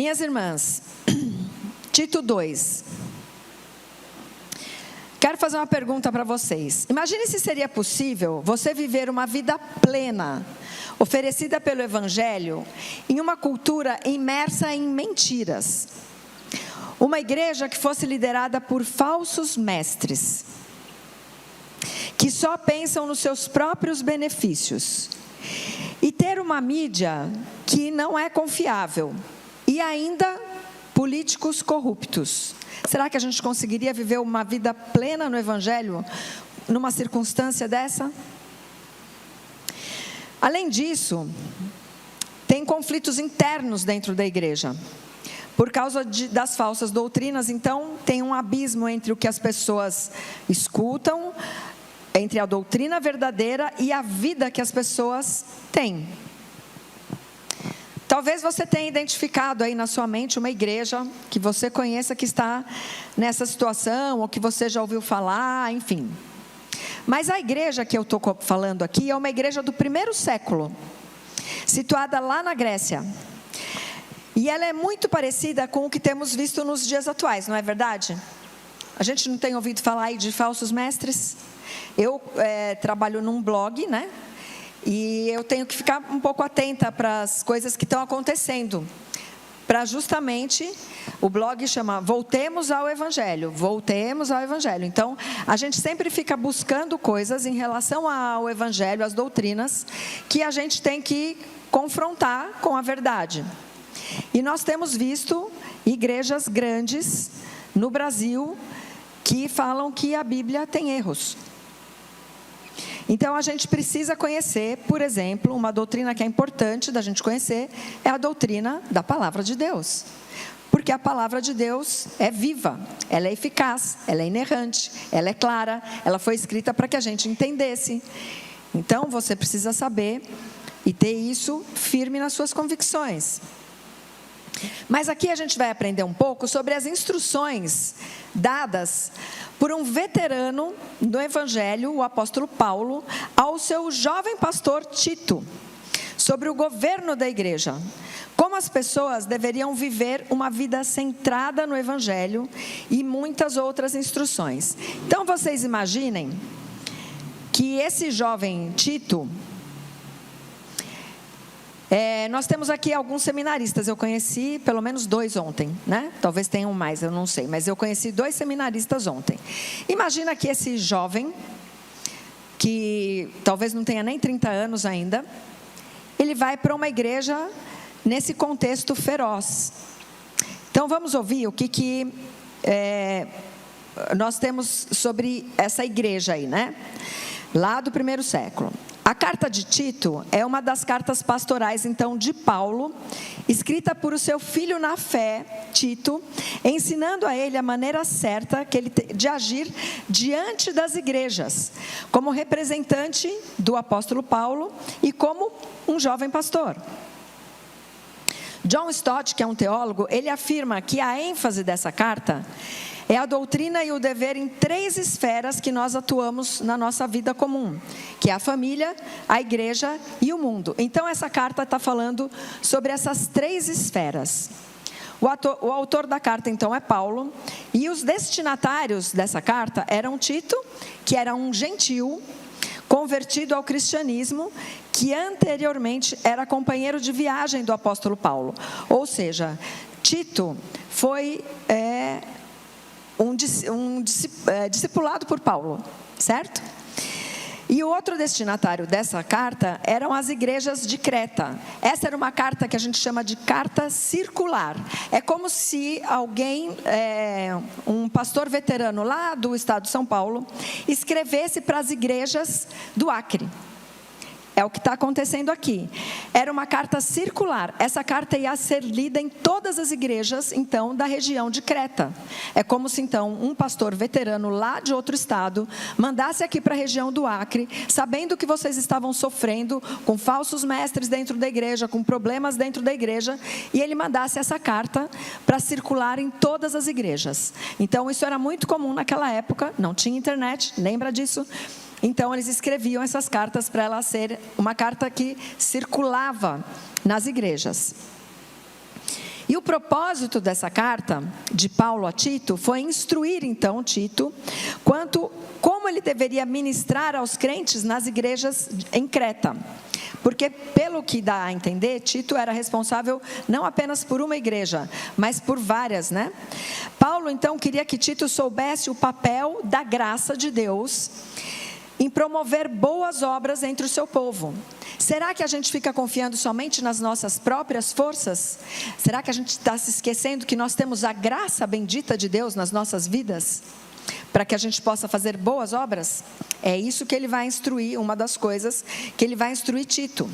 Minhas irmãs, Tito 2. Quero fazer uma pergunta para vocês. Imagine se seria possível você viver uma vida plena, oferecida pelo Evangelho, em uma cultura imersa em mentiras. Uma igreja que fosse liderada por falsos mestres, que só pensam nos seus próprios benefícios. E ter uma mídia que não é confiável. E ainda políticos corruptos. Será que a gente conseguiria viver uma vida plena no Evangelho numa circunstância dessa? Além disso, tem conflitos internos dentro da igreja. Por causa das falsas doutrinas, então, tem um abismo entre o que as pessoas escutam, entre a doutrina verdadeira e a vida que as pessoas têm. Talvez você tenha identificado aí na sua mente uma igreja que você conheça que está nessa situação, ou que você já ouviu falar, enfim. Mas a igreja que eu estou falando aqui é uma igreja do 1º século, situada lá na Grécia. E ela é muito parecida com o que temos visto nos dias atuais, não é verdade? A gente não tem ouvido falar aí de falsos mestres? Eu trabalho num blog, né? E eu tenho que ficar um pouco atenta para as coisas que estão acontecendo. Para justamente, o blog chama Voltemos ao Evangelho. Voltemos ao Evangelho. Então, a gente sempre fica buscando coisas em relação ao Evangelho, às doutrinas, que a gente tem que confrontar com a verdade. E nós temos visto igrejas grandes no Brasil que falam que a Bíblia tem erros. Então, a gente precisa conhecer, por exemplo, uma doutrina que é importante da gente conhecer, é a doutrina da Palavra de Deus. Porque a Palavra de Deus é viva, ela é eficaz, ela é inerrante, ela é clara, ela foi escrita para que a gente entendesse. Então, você precisa saber e ter isso firme nas suas convicções. Mas aqui a gente vai aprender um pouco sobre as instruções dadas por um veterano do Evangelho, o apóstolo Paulo, ao seu jovem pastor Tito, sobre o governo da igreja. Como as pessoas deveriam viver uma vida centrada no Evangelho e muitas outras instruções. Então vocês imaginem que esse jovem Tito... nós temos aqui alguns seminaristas, eu conheci pelo menos 2 ontem, né? Talvez tenham mais, eu não sei, mas eu conheci 2 seminaristas ontem. Imagina que esse jovem, que talvez não tenha nem 30 anos ainda, ele vai para uma igreja nesse contexto feroz. Então vamos ouvir o que nós temos sobre essa igreja aí, né? Lá do 1º século. A carta de Tito é uma das cartas pastorais, então, de Paulo, escrita por o seu filho na fé, Tito, ensinando a ele a maneira certa de agir diante das igrejas, como representante do apóstolo Paulo e como um jovem pastor. John Stott, que é um teólogo, ele afirma que a ênfase dessa carta é a doutrina e o dever em 3 esferas que nós atuamos na nossa vida comum, que é a família, a igreja e o mundo. Então, essa carta está falando sobre essas 3 esferas. O autor da carta, então, é Paulo, e os destinatários dessa carta eram Tito, que era um gentil, convertido ao cristianismo, que anteriormente era companheiro de viagem do apóstolo Paulo. Ou seja, Tito foi... discipulado por Paulo, certo? E o outro destinatário dessa carta eram as igrejas de Creta. Essa era uma carta que a gente chama de carta circular. É como se alguém, um pastor veterano lá do estado de São Paulo, escrevesse para as igrejas do Acre. É o que está acontecendo aqui. Era uma carta circular. Essa carta ia ser lida em todas as igrejas, então, da região de Creta. É como se, então, um pastor veterano lá de outro estado mandasse aqui para a região do Acre, sabendo que vocês estavam sofrendo com falsos mestres dentro da igreja, com problemas dentro da igreja, e ele mandasse essa carta para circular em todas as igrejas. Então, isso era muito comum naquela época, não tinha internet, lembra disso? Então, eles escreviam essas cartas para ela ser uma carta que circulava nas igrejas. E o propósito dessa carta de Paulo a Tito foi instruir então Tito como ele deveria ministrar aos crentes nas igrejas em Creta. Porque, pelo que dá a entender, Tito era responsável não apenas por uma igreja, mas por várias, né? Paulo, então, queria que Tito soubesse o papel da graça de Deus em promover boas obras entre o seu povo. Será que a gente fica confiando somente nas nossas próprias forças? Será que a gente está se esquecendo que nós temos a graça bendita de Deus nas nossas vidas? Para que a gente possa fazer boas obras? É isso que ele vai instruir, uma das coisas que ele vai instruir Tito.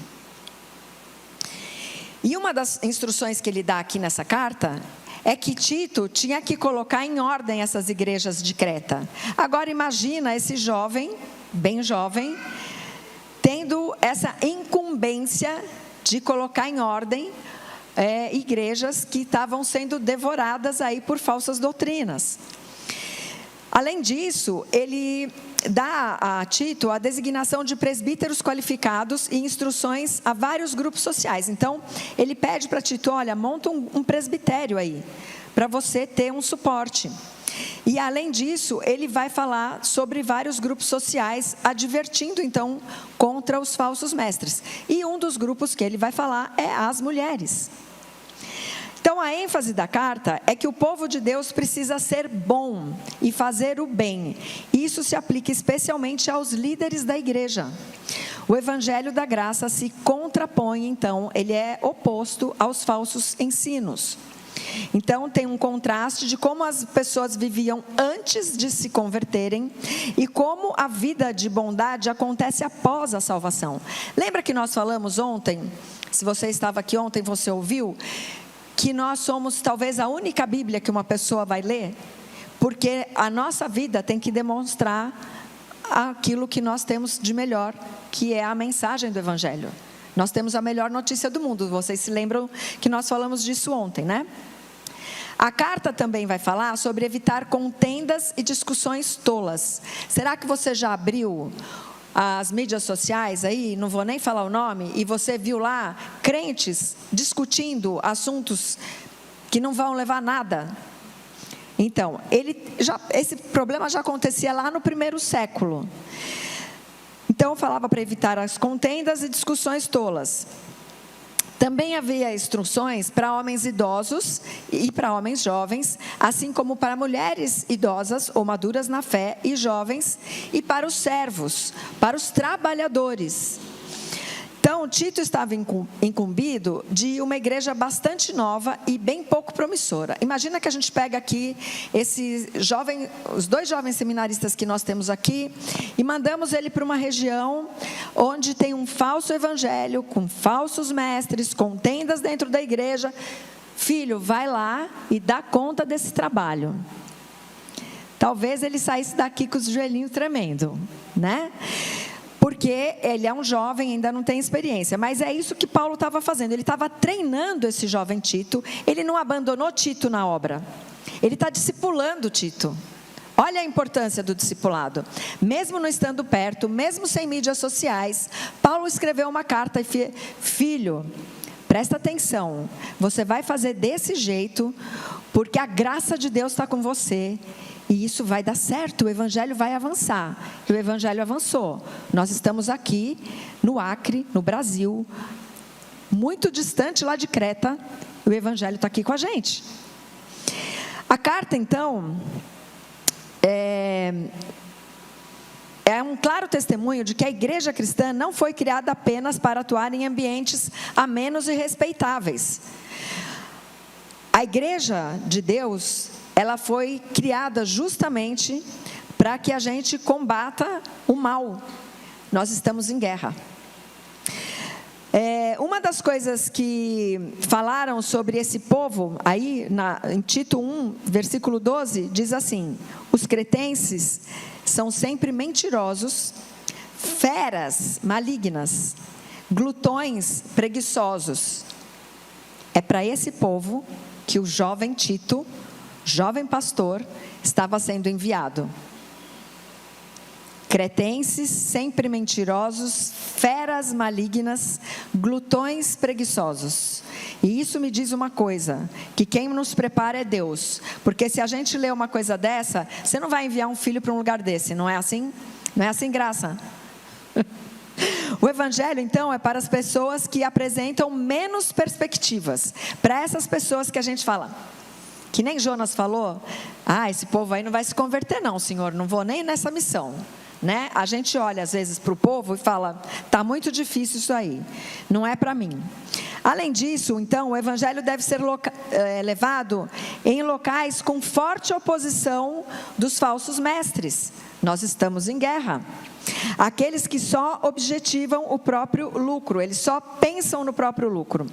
E uma das instruções que ele dá aqui nessa carta é que Tito tinha que colocar em ordem essas igrejas de Creta. Agora imagina esse jovem, bem jovem, tendo essa incumbência de colocar em ordem igrejas que estavam sendo devoradas aí por falsas doutrinas. Além disso, ele dá a Tito a designação de presbíteros qualificados e instruções a vários grupos sociais. Então, ele pede para Tito, olha, monta um presbitério aí, para você ter um suporte. E além disso, ele vai falar sobre vários grupos sociais, advertindo então contra os falsos mestres. E um dos grupos que ele vai falar é as mulheres. Então, a ênfase da carta é que o povo de Deus precisa ser bom e fazer o bem. Isso se aplica especialmente aos líderes da igreja. O evangelho da graça se contrapõe, então, ele é oposto aos falsos ensinos. Então, tem um contraste de como as pessoas viviam antes de se converterem e como a vida de bondade acontece após a salvação. Lembra que nós falamos ontem, se você estava aqui ontem, você ouviu, que nós somos talvez a única Bíblia que uma pessoa vai ler, porque a nossa vida tem que demonstrar aquilo que nós temos de melhor, que é a mensagem do Evangelho. Nós temos a melhor notícia do mundo, vocês se lembram que nós falamos disso ontem, né? A carta também vai falar sobre evitar contendas e discussões tolas. Será que você já abriu as mídias sociais aí, não vou nem falar o nome, e você viu lá crentes discutindo assuntos que não vão levar a nada? Então, esse problema já acontecia lá no primeiro século. Então, falava para evitar as contendas e discussões tolas. Também havia instruções para homens idosos e para homens jovens, assim como para mulheres idosas ou maduras na fé e jovens, e para os servos, para os trabalhadores. Então, Tito estava incumbido de uma igreja bastante nova e bem pouco promissora. Imagina que a gente pega aqui os 2 jovens seminaristas que nós temos aqui e mandamos ele para uma região onde tem um falso evangelho, com falsos mestres, contendas dentro da igreja. Filho, vai lá e dá conta desse trabalho. Talvez ele saísse daqui com os joelhinhos tremendo, né? Porque ele é um jovem, ainda não tem experiência. Mas é isso que Paulo estava fazendo. Ele estava treinando esse jovem Tito. Ele não abandonou Tito na obra. Ele está discipulando Tito. Olha a importância do discipulado. Mesmo não estando perto, mesmo sem mídias sociais, Paulo escreveu uma carta. Filho, presta atenção. Você vai fazer desse jeito, porque a graça de Deus está com você. E isso vai dar certo, o evangelho vai avançar. E o evangelho avançou. Nós estamos aqui no Acre, no Brasil, muito distante lá de Creta. O evangelho está aqui com a gente. A carta, então, é um claro testemunho de que a igreja cristã não foi criada apenas para atuar em ambientes amenos e respeitáveis. A igreja de Deus, ela foi criada justamente para que a gente combata o mal. Nós estamos em guerra. Uma das coisas que falaram sobre esse povo, aí em Tito 1, versículo 12, diz assim: os cretenses são sempre mentirosos, feras malignas, glutões preguiçosos. É para esse povo que o jovem Tito, jovem pastor, estava sendo enviado. Cretenses, sempre mentirosos, feras malignas, glutões preguiçosos. E isso me diz uma coisa, que quem nos prepara é Deus. Porque se a gente lê uma coisa dessa, você não vai enviar um filho para um lugar desse, não é assim? Não é assim, Graça? O evangelho, então, é para as pessoas que apresentam menos perspectivas. Para essas pessoas que a gente fala, que nem Jonas falou, esse povo aí não vai se converter não, Senhor, não vou nem nessa missão. Né? A gente olha às vezes para o povo e fala, está muito difícil isso aí, não é para mim. Além disso, então, o evangelho deve ser levado em locais com forte oposição dos falsos mestres. Nós estamos em guerra. Aqueles que só objetivam o próprio lucro, eles só pensam no próprio lucro.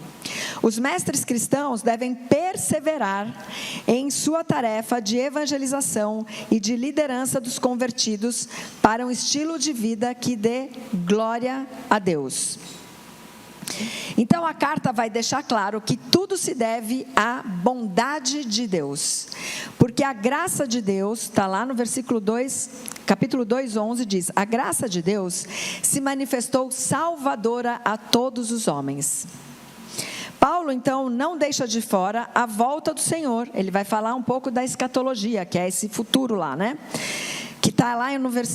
Os mestres cristãos devem perseverar em sua tarefa de evangelização e de liderança dos convertidos para um estilo de vida que dê glória a Deus. Então a carta vai deixar claro que tudo se deve à bondade de Deus, porque a graça de Deus, está lá no versículo 2, capítulo 2, 11, diz: a graça de Deus se manifestou salvadora a todos os homens. Paulo, então, não deixa de fora a volta do Senhor. Ele vai falar um pouco da escatologia, que é esse futuro lá, né? Que está lá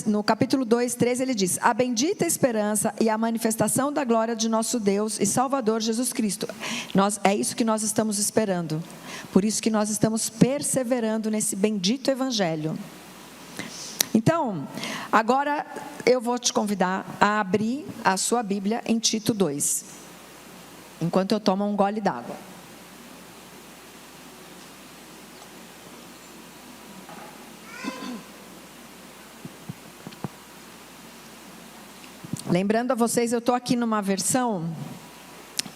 no capítulo 2, 13, ele diz: a bendita esperança e a manifestação da glória de nosso Deus e Salvador Jesus Cristo. É isso que nós estamos esperando. Por isso que nós estamos perseverando nesse bendito evangelho. Então, agora eu vou te convidar a abrir a sua Bíblia em Tito 2. Enquanto eu tomo um gole d'água. Lembrando a vocês, eu estou aqui numa versão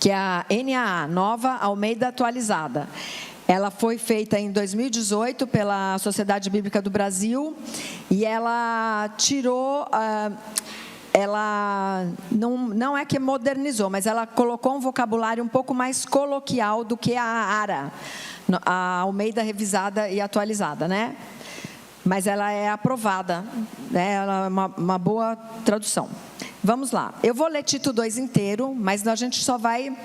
que é a NAA, Nova Almeida Atualizada. Ela foi feita em 2018 pela Sociedade Bíblica do Brasil e ela tirou, ela não é que modernizou, mas ela colocou um vocabulário um pouco mais coloquial do que a ARA, a Almeida Revisada e Atualizada, né? Mas ela é aprovada, né? Ela é uma boa tradução. Vamos lá, eu vou ler Tito 2 inteiro, mas a gente só vai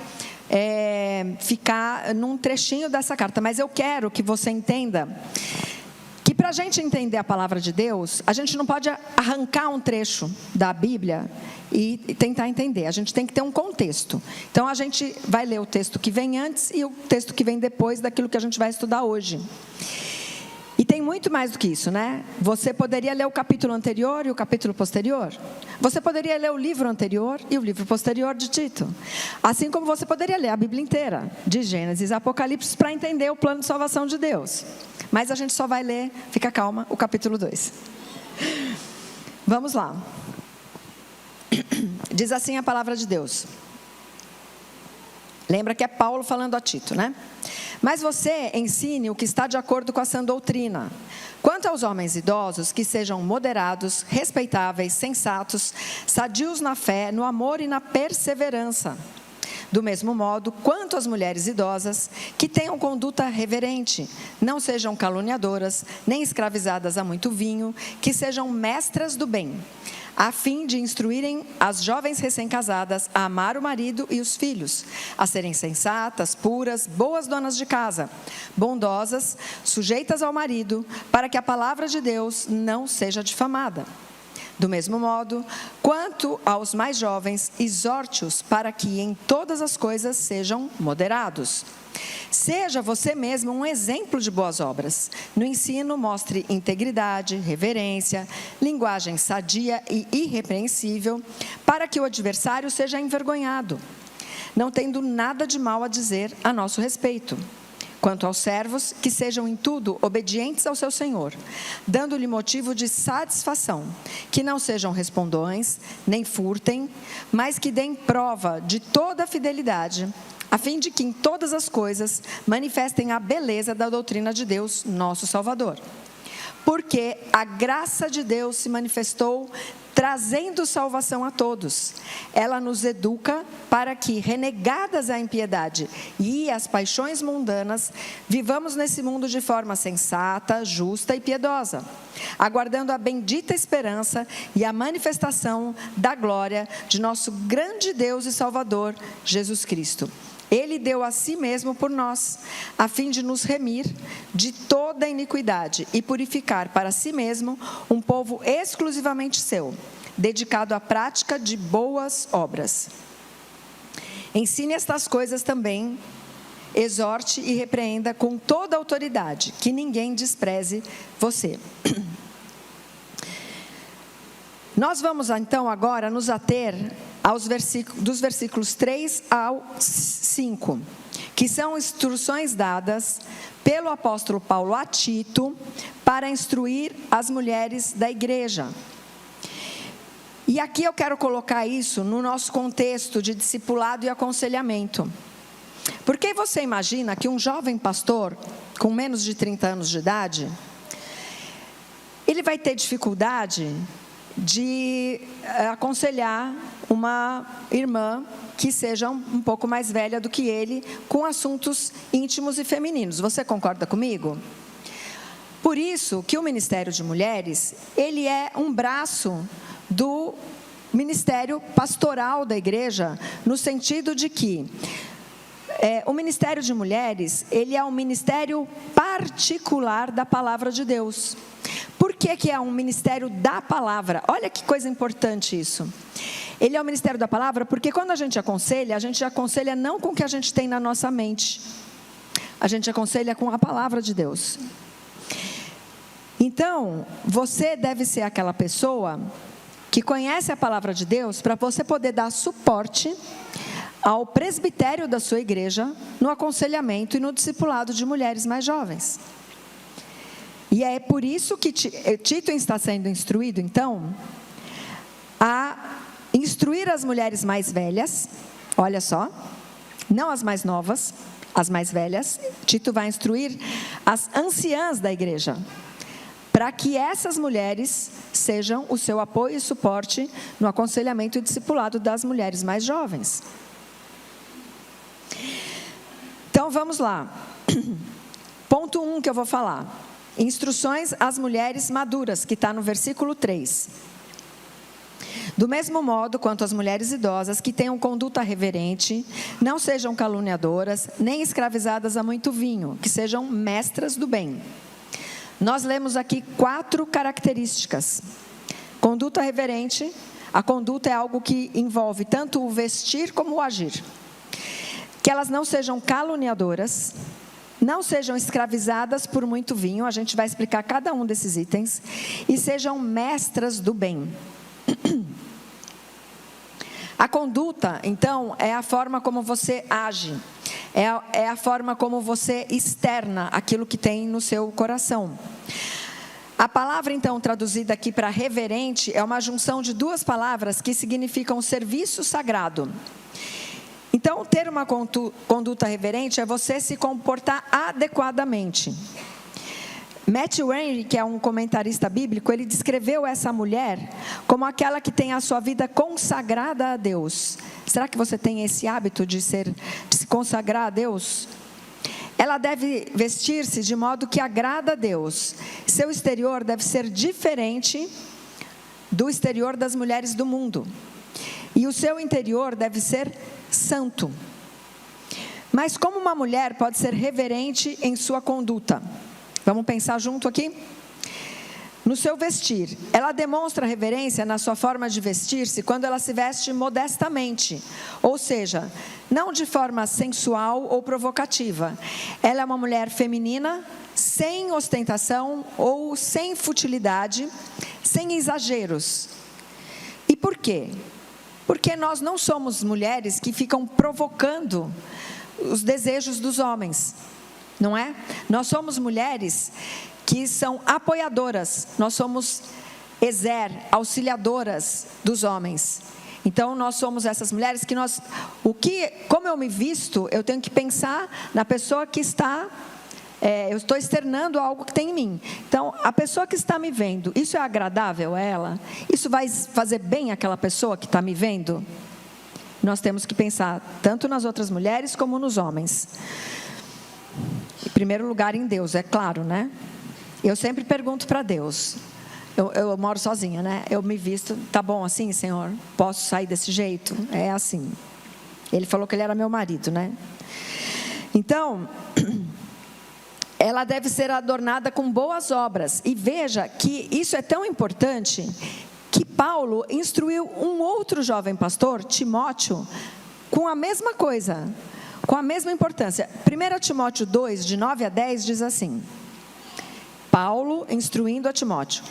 ficar num trechinho dessa carta. Mas eu quero que você entenda que para a gente entender a palavra de Deus, a gente não pode arrancar um trecho da Bíblia e tentar entender. A gente tem que ter um contexto. Então a gente vai ler o texto que vem antes e o texto que vem depois daquilo que a gente vai estudar hoje. E tem muito mais do que isso, né? Você poderia ler o capítulo anterior e o capítulo posterior. Você poderia ler o livro anterior e o livro posterior de Tito. Assim como você poderia ler a Bíblia inteira, de Gênesis a Apocalipse, para entender o plano de salvação de Deus. Mas a gente só vai ler, fica calma, o capítulo 2. Vamos lá. Diz assim a palavra de Deus. Lembra que é Paulo falando a Tito, né? Mas você ensine o que está de acordo com a sã doutrina. Quanto aos homens idosos, que sejam moderados, respeitáveis, sensatos, sadios na fé, no amor e na perseverança. Do mesmo modo, quanto às mulheres idosas, que tenham conduta reverente, não sejam caluniadoras, nem escravizadas a muito vinho, que sejam mestras do bem, a fim de instruírem as jovens recém-casadas a amar o marido e os filhos, a serem sensatas, puras, boas donas de casa, bondosas, sujeitas ao marido, para que a palavra de Deus não seja difamada. Do mesmo modo, quanto aos mais jovens, exorte-os para que em todas as coisas sejam moderados. Seja você mesmo um exemplo de boas obras. No ensino, mostre integridade, reverência, linguagem sadia e irrepreensível, para que o adversário seja envergonhado, não tendo nada de mal a dizer a nosso respeito. Quanto aos servos, que sejam em tudo obedientes ao seu Senhor, dando-lhe motivo de satisfação, que não sejam respondões, nem furtem, mas que deem prova de toda a fidelidade, a fim de que em todas as coisas manifestem a beleza da doutrina de Deus, nosso Salvador. Porque a graça de Deus se manifestou trazendo salvação a todos. Ela nos educa para que, renegadas a impiedade e as paixões mundanas, vivamos nesse mundo de forma sensata, justa e piedosa, aguardando a bendita esperança e a manifestação da glória de nosso grande Deus e Salvador, Jesus Cristo. Ele deu a si mesmo por nós, a fim de nos remir de toda iniquidade e purificar para si mesmo um povo exclusivamente seu, dedicado à prática de boas obras. Ensine estas coisas também, exorte e repreenda com toda a autoridade, que ninguém despreze você. Nós vamos então agora nos ater dos versículos 3 ao 5, que são instruções dadas pelo apóstolo Paulo a Tito para instruir as mulheres da igreja. E aqui eu quero colocar isso no nosso contexto de discipulado e aconselhamento. Porque você imagina que um jovem pastor com menos de 30 anos de idade, ele vai ter dificuldade de aconselhar uma irmã que seja um pouco mais velha do que ele, com assuntos íntimos e femininos. Você concorda comigo? Por isso que o Ministério de Mulheres, ele é um braço do ministério pastoral da igreja, no sentido de que o Ministério de Mulheres, ele é um ministério particular da Palavra de Deus. Por que é um ministério da palavra? Olha que coisa importante isso. Ele é o ministério da palavra porque quando a gente aconselha não com o que a gente tem na nossa mente. A gente aconselha com a palavra de Deus. Então, você deve ser aquela pessoa que conhece a palavra de Deus para você poder dar suporte ao presbitério da sua igreja no aconselhamento e no discipulado de mulheres mais jovens. E é por isso que Tito está sendo instruído, então, a instruir as mulheres mais velhas, olha só, não as mais novas, as mais velhas. Tito vai instruir as anciãs da igreja, para que essas mulheres sejam o seu apoio e suporte no aconselhamento e discipulado das mulheres mais jovens. Então, vamos lá. Ponto 1 que eu vou falar. Instruções às mulheres maduras, que está no versículo 3. Do mesmo modo quanto as mulheres idosas que tenham conduta reverente, não sejam caluniadoras, nem escravizadas a muito vinho, que sejam mestras do bem. Nós lemos aqui 4 características. Conduta reverente, a conduta é algo que envolve tanto o vestir como o agir. Que elas não sejam caluniadoras, não sejam escravizadas por muito vinho, a gente vai explicar cada um desses itens, e sejam mestras do bem. A conduta, então, é a forma como você age, é a forma como você externa aquilo que tem no seu coração. A palavra, então, traduzida aqui para reverente, é uma junção de 2 palavras que significam serviço sagrado. Então, ter uma conduta reverente é você se comportar adequadamente. Matthew Henry, que é um comentarista bíblico, ele descreveu essa mulher como aquela que tem a sua vida consagrada a Deus. Será que você tem esse hábito de se consagrar a Deus? Ela deve vestir-se de modo que agrada a Deus. Seu exterior deve ser diferente do exterior das mulheres do mundo. E o seu interior deve ser santo. Mas como uma mulher pode ser reverente em sua conduta? Vamos pensar junto aqui? No seu vestir, ela demonstra reverência na sua forma de vestir-se quando ela se veste modestamente, ou seja, não de forma sensual ou provocativa. Ela é uma mulher feminina, sem ostentação ou sem futilidade, sem exageros. E por quê? Porque nós não somos mulheres que ficam provocando os desejos dos homens, não é? Nós somos mulheres que são apoiadoras, nós somos auxiliadoras dos homens. Então, nós somos essas mulheres que como eu me visto, eu tenho que pensar na pessoa que está... eu estou externando algo que tem em mim. Então, a pessoa que está me vendo, isso é agradável a ela? Isso vai fazer bem àquela pessoa que está me vendo? Nós temos que pensar tanto nas outras mulheres como nos homens. Em primeiro lugar, em Deus, é claro, né? Eu sempre pergunto para Deus. Eu moro sozinha, né? Eu me visto, tá bom assim, Senhor? Posso sair desse jeito? É assim. Ele falou que ele era meu marido, né? Então, ela deve ser adornada com boas obras. E veja que isso é tão importante que Paulo instruiu um outro jovem pastor, Timóteo, com a mesma coisa, com a mesma importância. 1 Timóteo 2, de 9 a 10, diz assim: Paulo instruindo a Timóteo: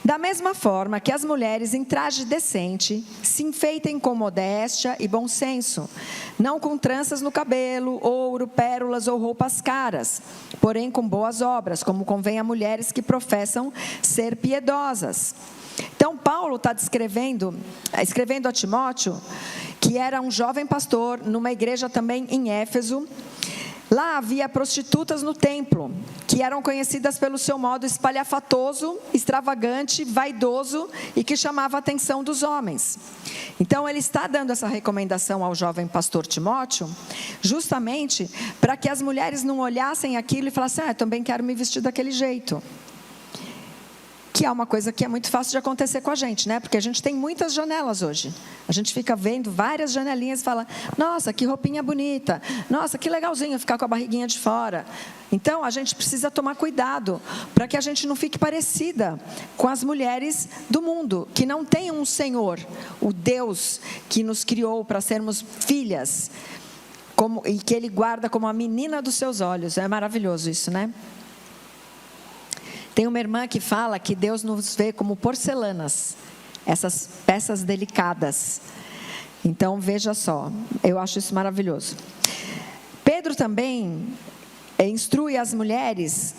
da mesma forma que as mulheres em traje decente se enfeitem com modéstia e bom senso, não com tranças no cabelo, ouro, pérolas ou roupas caras, porém com boas obras, como convém a mulheres que professam ser piedosas. Então Paulo está escrevendo a Timóteo, que era um jovem pastor numa igreja também em Éfeso. Lá havia prostitutas no templo, que eram conhecidas pelo seu modo espalhafatoso, extravagante, vaidoso e que chamava a atenção dos homens. Então ele está dando essa recomendação ao jovem pastor Timóteo, justamente para que as mulheres não olhassem aquilo e falassem: eu também quero me vestir daquele jeito. Que é uma coisa que é muito fácil de acontecer com a gente, né? Porque a gente tem muitas janelas hoje. A gente fica vendo várias janelinhas e fala: nossa, que roupinha bonita. Nossa, que legalzinho ficar com a barriguinha de fora. Então, a gente precisa tomar cuidado para que a gente não fique parecida com as mulheres do mundo, que não têm um Senhor, o Deus que nos criou para sermos filhas, e que Ele guarda como a menina dos seus olhos. É maravilhoso isso, né? Tem uma irmã que fala que Deus nos vê como porcelanas, essas peças delicadas. Então, veja só, eu acho isso maravilhoso. Pedro também instruiu as mulheres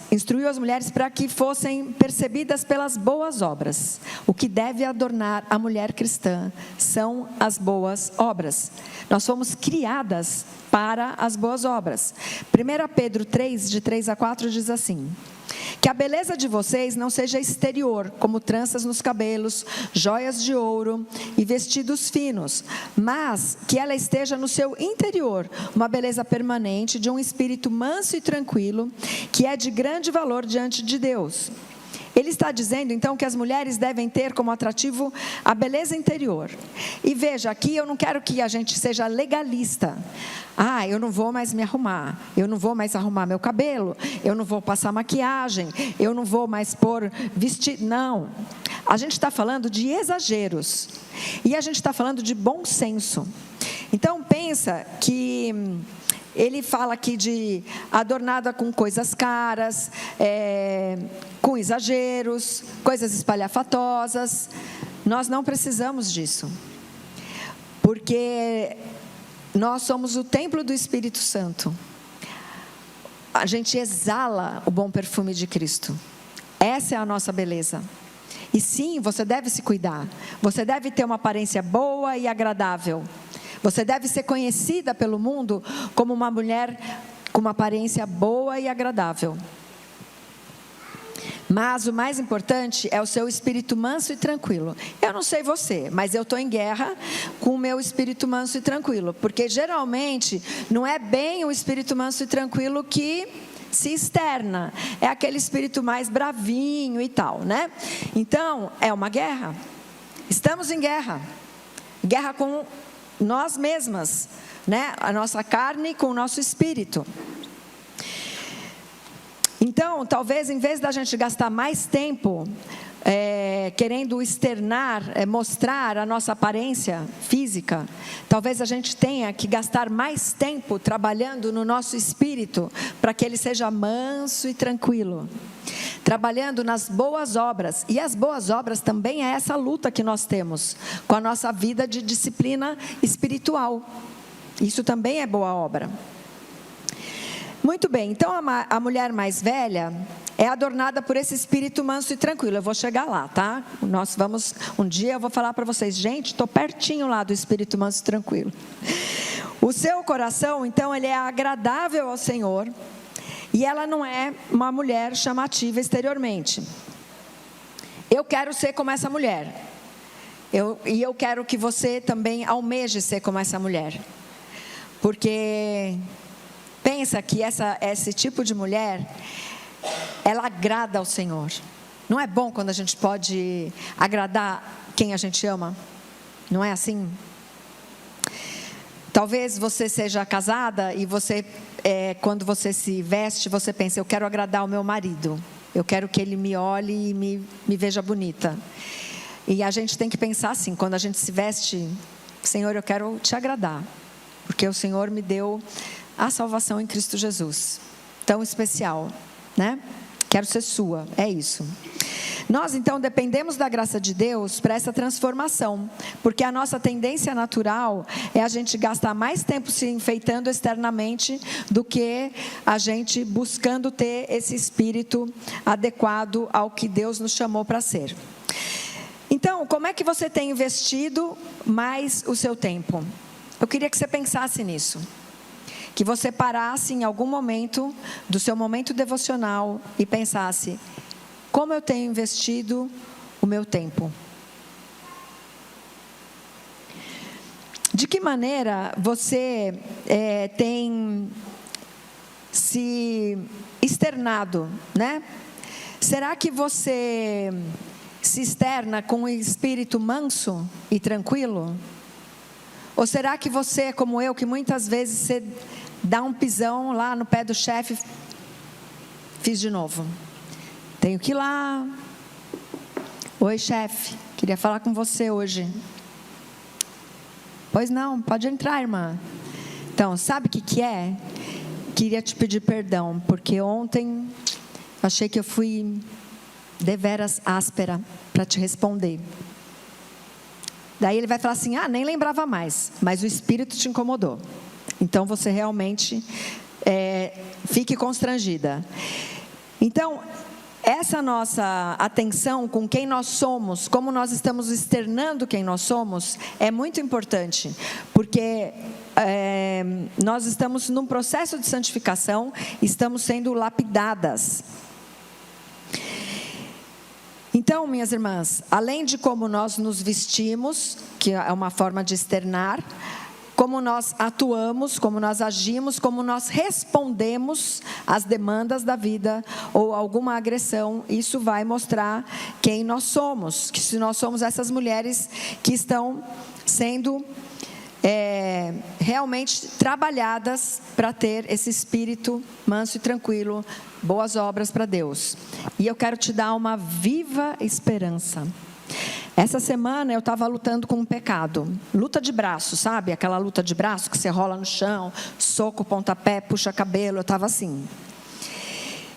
para que fossem percebidas pelas boas obras. O que deve adornar a mulher cristã são as boas obras. Nós fomos criadas para as boas obras. 1 Pedro 3, de 3 a 4, diz assim: que a beleza de vocês não seja exterior, como tranças nos cabelos, joias de ouro e vestidos finos, mas que ela esteja no seu interior, uma beleza permanente de um espírito manso e tranquilo, que é de grande valor diante de Deus. Ele está dizendo, então, que as mulheres devem ter como atrativo a beleza interior. E veja, aqui eu não quero que a gente seja legalista. Eu não vou mais me arrumar, eu não vou mais arrumar meu cabelo, eu não vou passar maquiagem, eu não vou mais pôr vestido. Não, a gente está falando de exageros. E a gente está falando de bom senso. Então, pensa que ele fala aqui de adornada com coisas caras, com exageros, coisas espalhafatosas. Nós não precisamos disso, porque nós somos o templo do Espírito Santo. A gente exala o bom perfume de Cristo. Essa é a nossa beleza. E sim, você deve se cuidar. Você deve ter uma aparência boa e agradável. Você deve ser conhecida pelo mundo como uma mulher com uma aparência boa e agradável. Mas o mais importante é o seu espírito manso e tranquilo. Eu não sei você, mas eu estou em guerra com o meu espírito manso e tranquilo. Porque geralmente não é bem o espírito manso e tranquilo que se externa. É aquele espírito mais bravinho e tal, né? Então, é uma guerra. Estamos em guerra. Guerra com nós mesmas, né? A nossa carne com o nosso espírito. Então, talvez em vez da gente gastar mais tempo querendo externar, mostrar a nossa aparência física, talvez a gente tenha que gastar mais tempo trabalhando no nosso espírito para que ele seja manso e tranquilo. Trabalhando nas boas obras. E as boas obras também é essa luta que nós temos com a nossa vida de disciplina espiritual. Isso também é boa obra. Muito bem, então a mulher mais velha é adornada por esse espírito manso e tranquilo. Eu vou chegar lá, tá? Um dia eu vou falar para vocês, gente, estou pertinho lá do espírito manso e tranquilo. O seu coração, então, ele é agradável ao Senhor. E ela não é uma mulher chamativa exteriormente. Eu quero ser como essa mulher. E eu quero que você também almeje ser como essa mulher. Porque pensa que esse tipo de mulher, ela agrada ao Senhor. Não é bom quando a gente pode agradar quem a gente ama? Não é assim? Talvez você seja casada e você, quando você se veste, você pensa, eu quero agradar o meu marido. Eu quero que ele me olhe e me veja bonita. E a gente tem que pensar assim, quando a gente se veste, Senhor, eu quero te agradar. Porque o Senhor me deu a salvação em Cristo Jesus. Tão especial, né? Quero ser sua, é isso. Nós, então, dependemos da graça de Deus para essa transformação, porque a nossa tendência natural é a gente gastar mais tempo se enfeitando externamente do que a gente buscando ter esse espírito adequado ao que Deus nos chamou para ser. Então, como é que você tem investido mais o seu tempo? Eu queria que você pensasse nisso. Que você parasse em algum momento do seu momento devocional e pensasse: como eu tenho investido o meu tempo? De que maneira você tem se externado, né? Será que você se externa com um espírito manso e tranquilo? Ou será que você é como eu, que muitas vezes você dá um pisão lá no pé do chefe? Fiz de novo. Tenho que ir lá. Oi, chefe, queria falar com você hoje. Pois não, pode entrar, irmã. Então, sabe o que é? Queria te pedir perdão, porque ontem achei que eu fui deveras áspera para te responder. Daí ele vai falar assim, nem lembrava mais, mas o Espírito te incomodou. Então você realmente fique constrangida. Então, essa nossa atenção com quem nós somos, como nós estamos externando quem nós somos, é muito importante, porque nós estamos num processo de santificação, estamos sendo lapidadas. Então, minhas irmãs, além de como nós nos vestimos, que é uma forma de externar, como nós atuamos, como nós agimos, como nós respondemos às demandas da vida ou alguma agressão, isso vai mostrar quem nós somos, que se nós somos essas mulheres que estão sendo realmente trabalhadas para ter esse espírito manso e tranquilo, boas obras para Deus. E eu quero te dar uma viva esperança. Essa semana eu estava lutando com um pecado, luta de braço, sabe? Aquela luta de braço que você rola no chão, soco, pontapé, puxa cabelo, eu estava assim.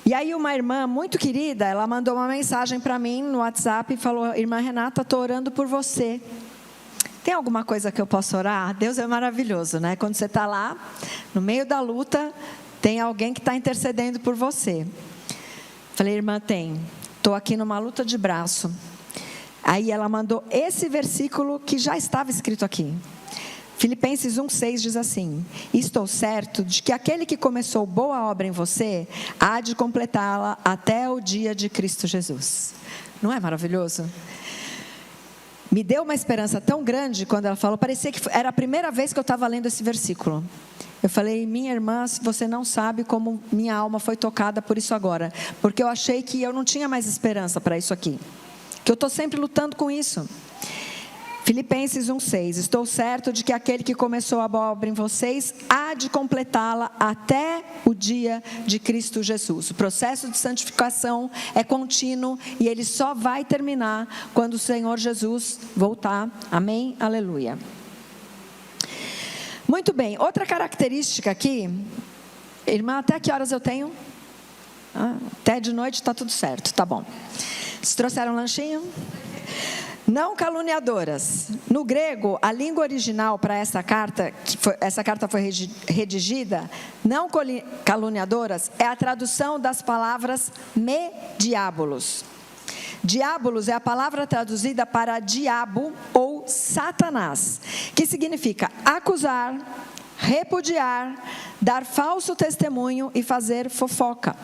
E aí uma irmã muito querida, ela mandou uma mensagem para mim no WhatsApp e falou, irmã Renata, estou orando por você. Tem alguma coisa que eu possa orar? Deus é maravilhoso, né? Quando você está lá, no meio da luta, tem alguém que está intercedendo por você. Falei, irmã, tem. Estou aqui numa luta de braço. Aí ela mandou esse versículo que já estava escrito aqui. Filipenses 1,6 diz assim: estou certo de que aquele que começou boa obra em você, há de completá-la até o dia de Cristo Jesus. Não é maravilhoso? Me deu uma esperança tão grande quando ela falou, parecia que era a primeira vez que eu estava lendo esse versículo. Eu falei, minha irmã, se você não sabe como minha alma foi tocada por isso agora, porque eu achei que eu não tinha mais esperança para isso aqui, que eu estou sempre lutando com isso. Filipenses 1,6, estou certo de que aquele que começou a boa obra em vocês, há de completá-la até o dia de Cristo Jesus. O processo de santificação é contínuo e ele só vai terminar quando o Senhor Jesus voltar. Amém? Aleluia. Muito bem, outra característica aqui, irmã, até que horas eu tenho? Até de noite está tudo certo, tá bom. Vocês trouxeram um lanchinho? Não caluniadoras. No grego, a língua original para essa carta foi redigida, não caluniadoras, é a tradução das palavras me diabolos. Diabolos é a palavra traduzida para diabo ou Satanás, que significa acusar, repudiar, dar falso testemunho e fazer fofoca.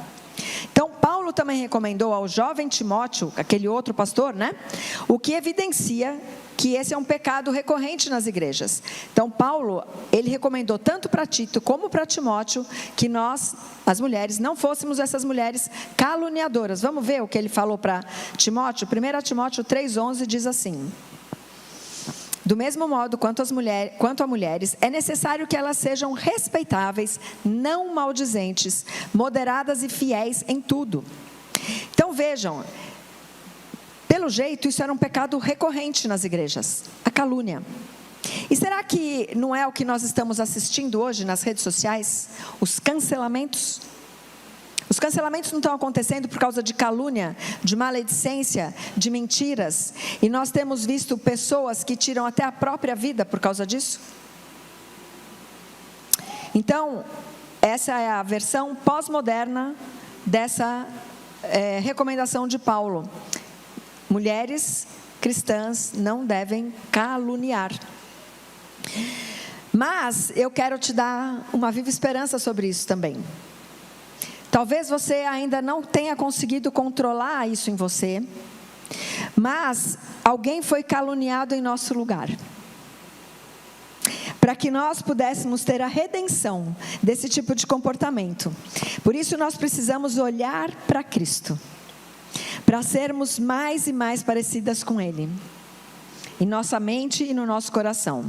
Então, Paulo também recomendou ao jovem Timóteo, aquele outro pastor, né? O que evidencia que esse é um pecado recorrente nas igrejas. Então, Paulo, ele recomendou tanto para Tito como para Timóteo que nós, as mulheres, não fôssemos essas mulheres caluniadoras. Vamos ver o que ele falou para Timóteo? 1 Timóteo 3,11 diz assim: Do mesmo modo, quanto a mulheres, é necessário que elas sejam respeitáveis, não maldizentes, moderadas e fiéis em tudo. Então vejam, pelo jeito isso era um pecado recorrente nas igrejas, a calúnia. E será que não é o que nós estamos assistindo hoje nas redes sociais? Os cancelamentos? Os cancelamentos não estão acontecendo por causa de calúnia, de maledicência, de mentiras. E nós temos visto pessoas que tiram até a própria vida por causa disso. Então, essa é a versão pós-moderna dessa recomendação de Paulo. Mulheres cristãs não devem caluniar. Mas eu quero te dar uma viva esperança sobre isso também. Talvez você ainda não tenha conseguido controlar isso em você, mas alguém foi caluniado em nosso lugar, para que nós pudéssemos ter a redenção desse tipo de comportamento. Por isso nós precisamos olhar para Cristo, para sermos mais e mais parecidas com Ele, em nossa mente e no nosso coração.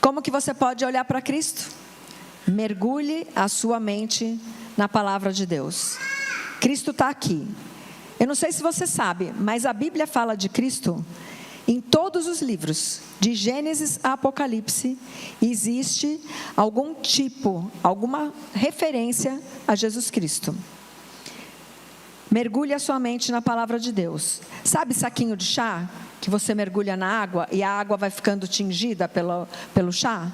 Como que você pode olhar para Cristo? Mergulhe a sua mente na palavra de Deus. Cristo está aqui. Eu não sei se você sabe, mas a Bíblia fala de Cristo em todos os livros, de Gênesis a Apocalipse. Existe algum tipo, alguma referência a Jesus Cristo. Mergulhe a sua mente na palavra de Deus. Sabe saquinho de chá? Que você mergulha na água e a água vai ficando tingida pelo chá?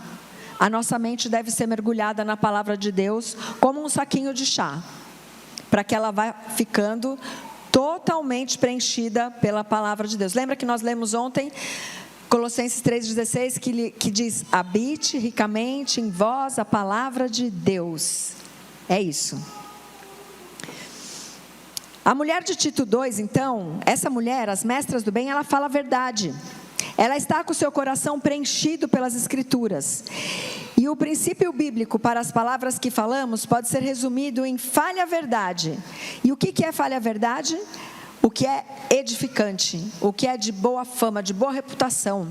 A nossa mente deve ser mergulhada na palavra de Deus como um saquinho de chá, para que ela vá ficando totalmente preenchida pela palavra de Deus. Lembra que nós lemos ontem Colossenses 3,16 que diz: habite ricamente em vós a palavra de Deus. É isso. A mulher de Tito 2, então, essa mulher, as mestras do bem, ela fala a verdade. Ela está com o seu coração preenchido pelas Escrituras. E o princípio bíblico para as palavras que falamos pode ser resumido em fale a verdade. E o que é fale a verdade? O que é edificante, o que é de boa fama, de boa reputação.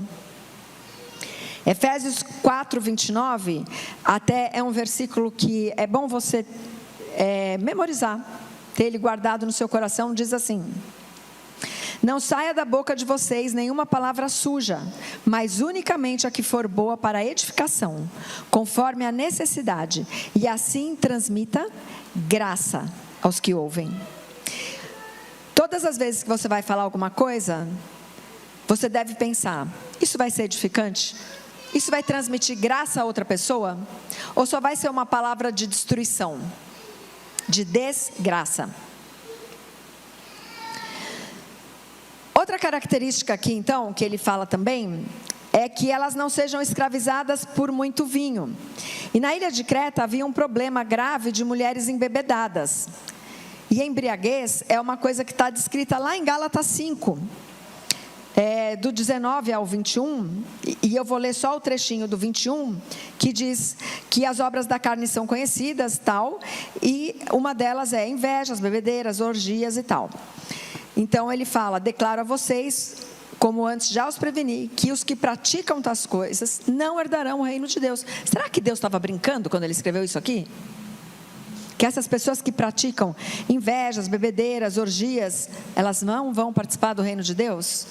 Efésios 4:29, até é um versículo que é bom você memorizar, ter ele guardado no seu coração. Diz assim: não saia da boca de vocês nenhuma palavra suja, mas unicamente a que for boa para a edificação, conforme a necessidade, e assim transmita graça aos que ouvem. Todas as vezes que você vai falar alguma coisa, você deve pensar: isso vai ser edificante? Isso vai transmitir graça a outra pessoa? Ou só vai ser uma palavra de destruição, de desgraça? Outra característica aqui, então, que ele fala também, é que elas não sejam escravizadas por muito vinho. E na ilha de Creta havia um problema grave de mulheres embebedadas. E embriaguez é uma coisa que está descrita lá em Gálatas 5, do 19 ao 21, e eu vou ler só o trechinho do 21, que diz que as obras da carne são conhecidas, tal, e uma delas é invejas, bebedeiras, orgias e tal. Então ele fala: declaro a vocês, como antes já os preveni, que os que praticam tais coisas não herdarão o reino de Deus. Será que Deus estava brincando quando ele escreveu isso aqui? Que essas pessoas que praticam invejas, bebedeiras, orgias, elas não vão participar do reino de Deus?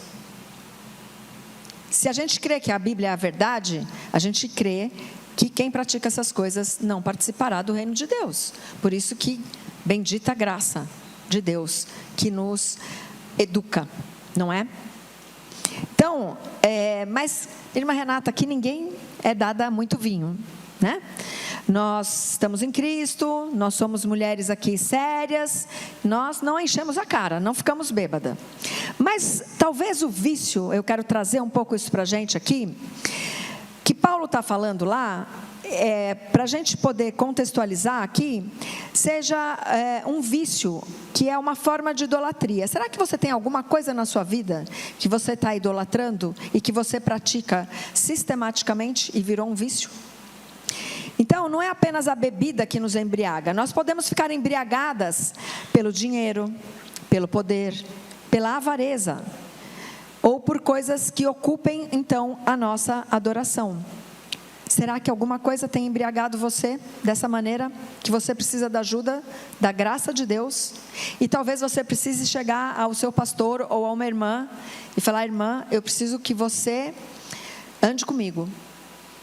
Se a gente crê que a Bíblia é a verdade, a gente crê que quem pratica essas coisas não participará do reino de Deus. Por isso que bendita a graça de Deus que nos educa, não é? Então, mas, irmã Renata, aqui ninguém é dada a muito vinho, né? Nós estamos em Cristo, nós somos mulheres aqui sérias, nós não enchemos a cara, não ficamos bêbada. Mas talvez o vício, eu quero trazer um pouco isso para a gente aqui, que Paulo está falando lá, para a gente poder contextualizar aqui, seja um vício, que é uma forma de idolatria. Será que você tem alguma coisa na sua vida que você está idolatrando e que você pratica sistematicamente e virou um vício? Então, não é apenas a bebida que nos embriaga. Nós podemos ficar embriagadas pelo dinheiro, pelo poder, pela avareza. ou por coisas que ocupem então a nossa adoração. Será que alguma coisa tem embriagado você dessa maneira, que você precisa da ajuda, da graça de Deus? E talvez você precise chegar ao seu pastor ou a uma irmã e falar: irmã, eu preciso que você ande comigo,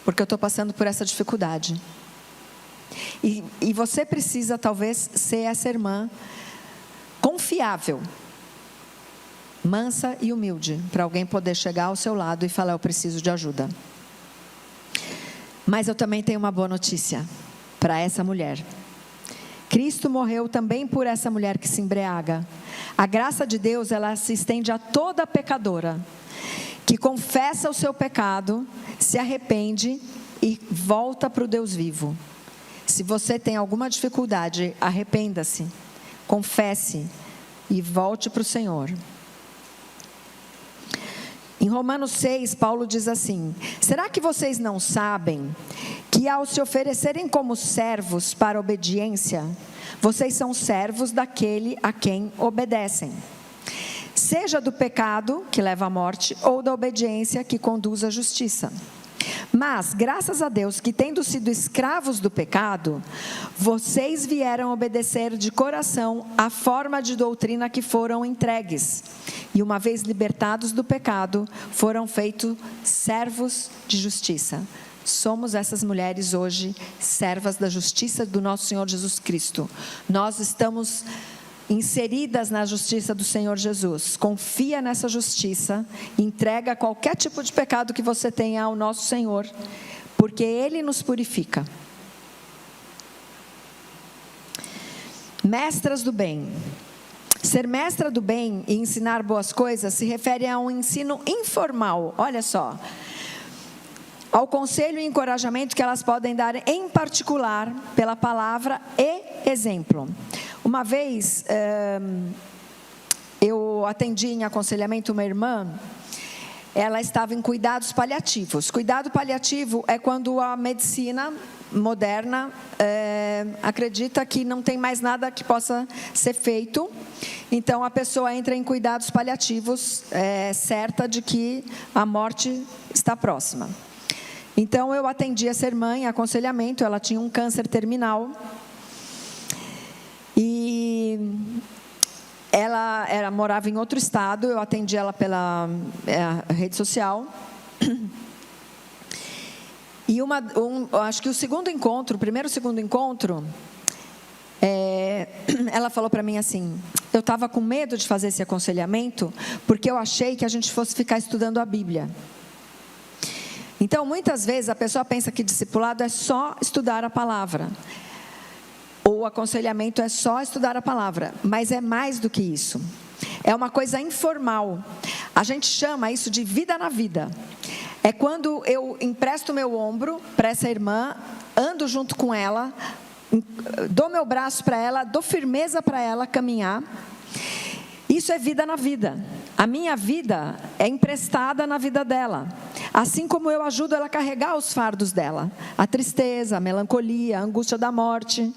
porque eu estou passando por essa dificuldade. E você precisa talvez ser essa irmã confiável, mansa e humilde, para alguém poder chegar ao seu lado e falar: eu preciso de ajuda. Mas eu também tenho uma boa notícia para essa mulher. Cristo morreu também por essa mulher que se embriaga. A graça de Deus, ela se estende a toda pecadora que confessa o seu pecado, se arrepende e volta para o Deus vivo. Se você tem alguma dificuldade, arrependa-se, confesse e volte para o Senhor. Em Romanos 6, Paulo diz assim: será que vocês não sabem que ao se oferecerem como servos para a obediência, vocês são servos daquele a quem obedecem? Seja do pecado, que leva à morte, ou da obediência, que conduz à justiça. Mas, graças a Deus, que tendo sido escravos do pecado, vocês vieram obedecer de coração à forma de doutrina que foram entregues. E uma vez libertados do pecado, foram feitos servos de justiça. Somos essas mulheres hoje, servas da justiça do nosso Senhor Jesus Cristo. Nós estamos inseridas na justiça do Senhor Jesus. Confia nessa justiça, entrega qualquer tipo de pecado que você tenha ao nosso Senhor, porque Ele nos purifica. Mestras do bem. Ser mestra do bem e ensinar boas coisas se refere a um ensino informal, olha só, ao conselho e encorajamento que elas podem dar em particular pela palavra e exemplo. Uma vez eu atendi em aconselhamento uma irmã. Ela estava em cuidados paliativos. Cuidado paliativo é quando a medicina moderna acredita que não tem mais nada que possa ser feito. Então a pessoa entra em cuidados paliativos, certa de que a morte está próxima. Então eu atendi essa irmã em aconselhamento. Ela tinha um câncer terminal. E ela morava em outro estado. Eu atendi ela pela rede social. E acho que o primeiro e segundo encontro, ela falou para mim assim: eu estava com medo de fazer esse aconselhamento, porque eu achei que a gente fosse ficar estudando a Bíblia. Então, muitas vezes a pessoa pensa que discipulado é só estudar a palavra. O aconselhamento é só estudar a palavra, mas é mais do que isso. É uma coisa informal. A gente chama isso de vida na vida. É quando eu empresto meu ombro para essa irmã, ando junto com ela, dou meu braço para ela, dou firmeza para ela caminhar. Isso é vida na vida. A minha vida é emprestada na vida dela. Assim como eu ajudo ela a carregar os fardos dela. A tristeza, a melancolia, a angústia da morte.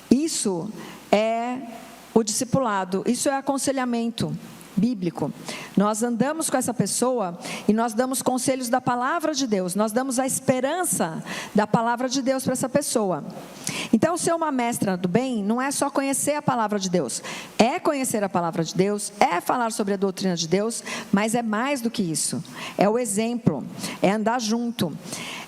Isso é o discipulado, isso é aconselhamento bíblico. Nós andamos com essa pessoa e nós damos conselhos da palavra de Deus. Nós damos a esperança da palavra de Deus para essa pessoa. Então, ser uma mestra do bem não é só conhecer a palavra de Deus. É conhecer a palavra de Deus, é falar sobre a doutrina de Deus, mas é mais do que isso. É o exemplo, é andar junto.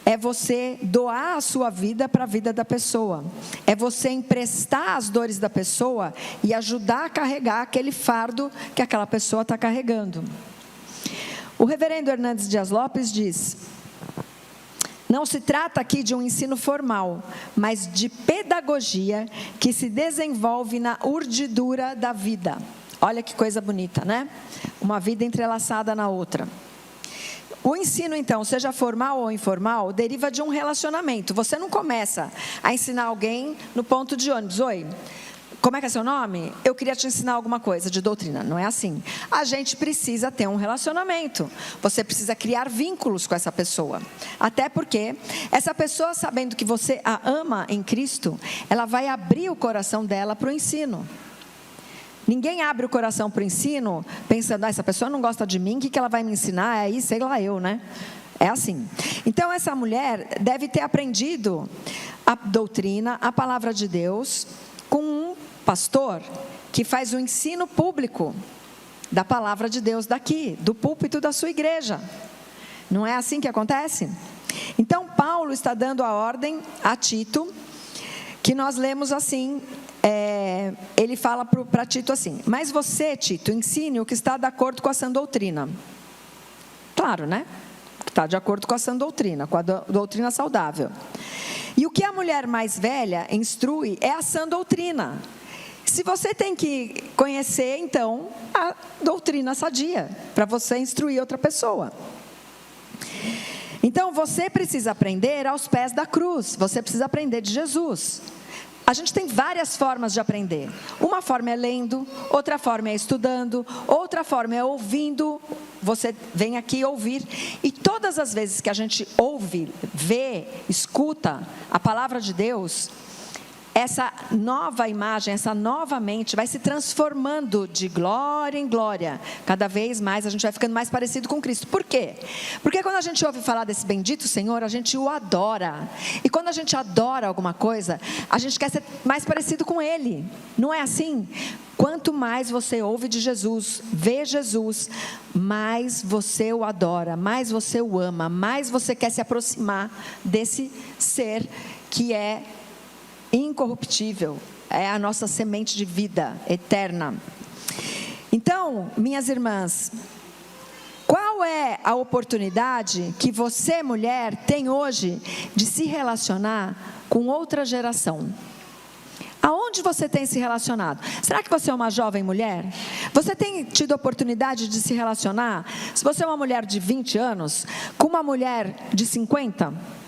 É você doar a sua vida para a vida da pessoa. É você emprestar as dores da pessoa e ajudar a carregar aquele fardo que aquela pessoa está carregando. O reverendo Hernandes Dias Lopes diz: não se trata aqui de um ensino formal, mas de pedagogia que se desenvolve na urdidura da vida. Olha que coisa bonita, né? Uma vida entrelaçada na outra. O ensino, então, seja formal ou informal, deriva de um relacionamento. Você não começa a ensinar alguém no ponto de ônibus. Oi, como é que é seu nome? Eu queria te ensinar alguma coisa de doutrina. Não é assim. A gente precisa ter um relacionamento. Você precisa criar vínculos com essa pessoa. Até porque essa pessoa, sabendo que você a ama em Cristo, ela vai abrir o coração dela para o ensino. Ninguém abre o coração para o ensino pensando, essa pessoa não gosta de mim, o que ela vai me ensinar? Aí, sei lá eu, né? É assim. Então, essa mulher deve ter aprendido a doutrina, a palavra de Deus, com um pastor que faz o ensino público da palavra de Deus daqui, do púlpito da sua igreja. Não é assim que acontece? Então, Paulo está dando a ordem a Tito, que nós lemos assim, ele fala para Tito assim, mas você, Tito, ensine o que está de acordo com a sã doutrina. Claro, né? Está de acordo com a sã doutrina, com a doutrina saudável. E o que a mulher mais velha instrui é a sã doutrina. Se você tem que conhecer, então, a doutrina sadia, para você instruir outra pessoa. Então, você precisa aprender aos pés da cruz, você precisa aprender de Jesus. A gente tem várias formas de aprender. Uma forma é lendo, outra forma é estudando, outra forma é ouvindo. Você vem aqui ouvir. E todas as vezes que a gente ouve, vê, escuta a palavra de Deus, essa nova imagem, essa nova mente vai se transformando de glória em glória. Cada vez mais a gente vai ficando mais parecido com Cristo. Por quê? Porque quando a gente ouve falar desse bendito Senhor, a gente o adora. E quando a gente adora alguma coisa, a gente quer ser mais parecido com Ele. Não é assim? Quanto mais você ouve de Jesus, vê Jesus, mais você o adora, mais você o ama, mais você quer se aproximar desse ser que é incorruptível, é a nossa semente de vida eterna. Então, minhas irmãs, qual é a oportunidade que você, mulher, tem hoje de se relacionar com outra geração? Aonde você tem se relacionado? Será que você é uma jovem mulher? Você tem tido a oportunidade de se relacionar, se você é uma mulher de 20 anos, com uma mulher de 50?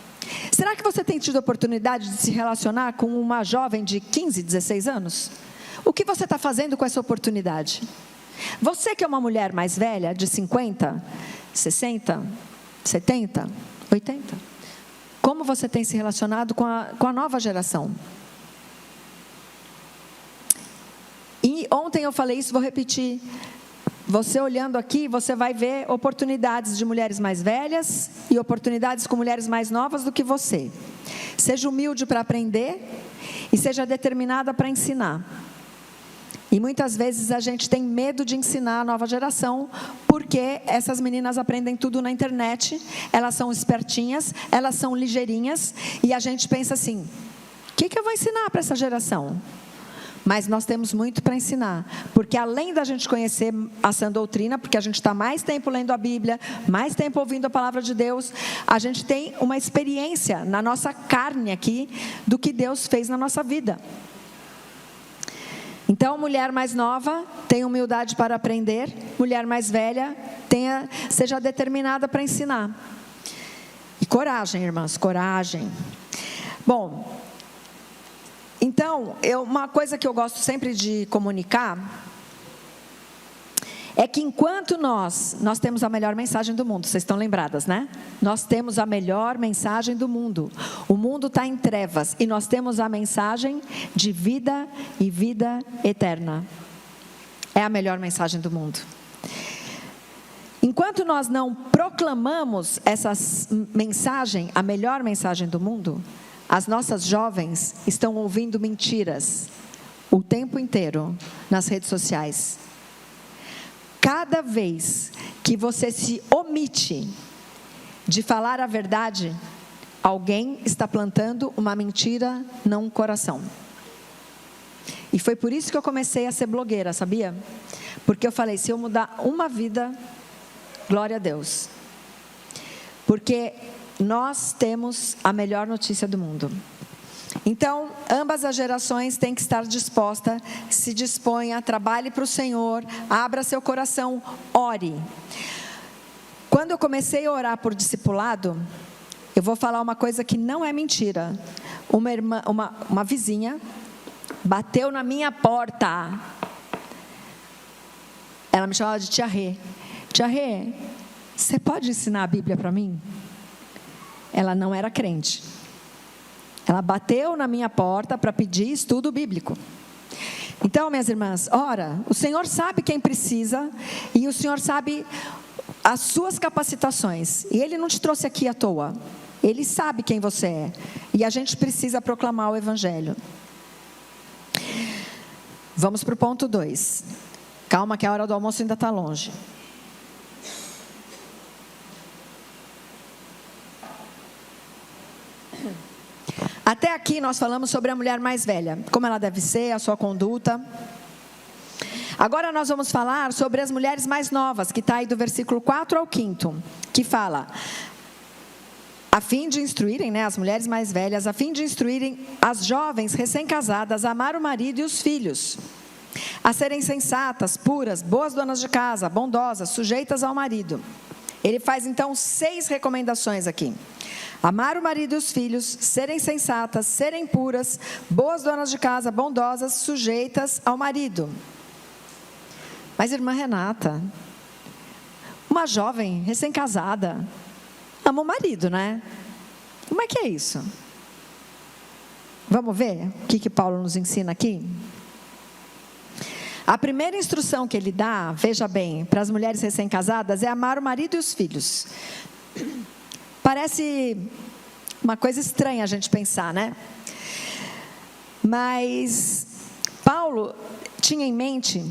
Será que você tem tido a oportunidade de se relacionar com uma jovem de 15, 16 anos? O que você está fazendo com essa oportunidade? Você que é uma mulher mais velha, de 50, 60, 70, 80, como você tem se relacionado com a nova geração? E ontem eu falei isso, vou repetir. Você olhando aqui, você vai ver oportunidades de mulheres mais velhas e oportunidades com mulheres mais novas do que você. Seja humilde para aprender e seja determinada para ensinar. E muitas vezes a gente tem medo de ensinar a nova geração, porque essas meninas aprendem tudo na internet, elas são espertinhas, elas são ligeirinhas, e a gente pensa assim, o que eu vou ensinar para essa geração? Mas nós temos muito para ensinar, porque além da gente conhecer a sã doutrina, porque a gente está mais tempo lendo a Bíblia, mais tempo ouvindo a palavra de Deus, a gente tem uma experiência na nossa carne aqui, do que Deus fez na nossa vida. Então, mulher mais nova, tenha humildade para aprender, mulher mais velha, seja determinada para ensinar. E coragem, irmãs, coragem. Bom, então, uma coisa que eu gosto sempre de comunicar é que enquanto nós temos a melhor mensagem do mundo, vocês estão lembradas, né? Nós temos a melhor mensagem do mundo. O mundo está em trevas e nós temos a mensagem de vida e vida eterna. É a melhor mensagem do mundo. Enquanto nós não proclamamos essa mensagem, a melhor mensagem do mundo, as nossas jovens estão ouvindo mentiras o tempo inteiro nas redes sociais. Cada vez que você se omite de falar a verdade, alguém está plantando uma mentira no coração. E foi por isso que eu comecei a ser blogueira, sabia? Porque eu falei, se eu mudar uma vida, glória a Deus. Porque nós temos a melhor notícia do mundo. Então, ambas as gerações têm que estar dispostas, se disponha, trabalhe para o Senhor, abra seu coração, ore. Quando eu comecei a orar por discipulado, eu vou falar uma coisa que não é mentira. Uma vizinha bateu na minha porta. Ela me chamava de Tia Rê. Tia Rê, você pode ensinar a Bíblia para mim? Ela não era crente. Ela bateu na minha porta para pedir estudo bíblico. Então, minhas irmãs, ora, o Senhor sabe quem precisa e o Senhor sabe as suas capacitações. E Ele não te trouxe aqui à toa. Ele sabe quem você é. E a gente precisa proclamar o Evangelho. Vamos para o ponto 2. Calma que a hora do almoço ainda está longe. Até aqui nós falamos sobre a mulher mais velha, como ela deve ser, a sua conduta. Agora nós vamos falar sobre as mulheres mais novas, que está aí do versículo 4 ao 5, que fala, a fim de instruírem, as mulheres mais velhas, a fim de instruírem as jovens recém-casadas a amar o marido e os filhos, a serem sensatas, puras, boas donas de casa, bondosas, sujeitas ao marido. Ele faz então 6 recomendações aqui. Amar o marido e os filhos, serem sensatas, serem puras, boas donas de casa, bondosas, sujeitas ao marido. Mas, irmã Renata, uma jovem recém-casada, ama o marido, né? Como é que é isso? Vamos ver o que Paulo nos ensina aqui? A primeira instrução que ele dá, veja bem, para as mulheres recém-casadas é amar o marido e os filhos. Parece uma coisa estranha a gente pensar, né? Mas Paulo tinha em mente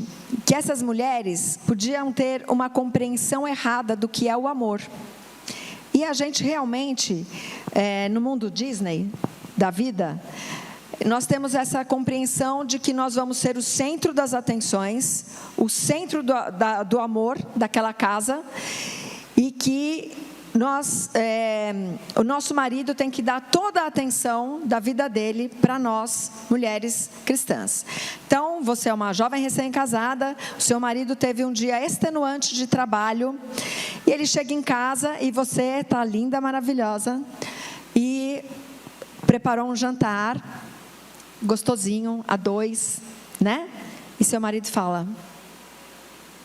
que essas mulheres podiam ter uma compreensão errada do que é o amor. E a gente realmente, no mundo Disney da vida, nós temos essa compreensão de que nós vamos ser o centro das atenções, o centro do amor daquela casa, e que o nosso marido tem que dar toda a atenção da vida dele para nós, mulheres cristãs. Então, você é uma jovem recém-casada, o seu marido teve um dia extenuante de trabalho, e ele chega em casa e você está linda, maravilhosa, e preparou um jantar gostosinho, a 2, né? E seu marido fala,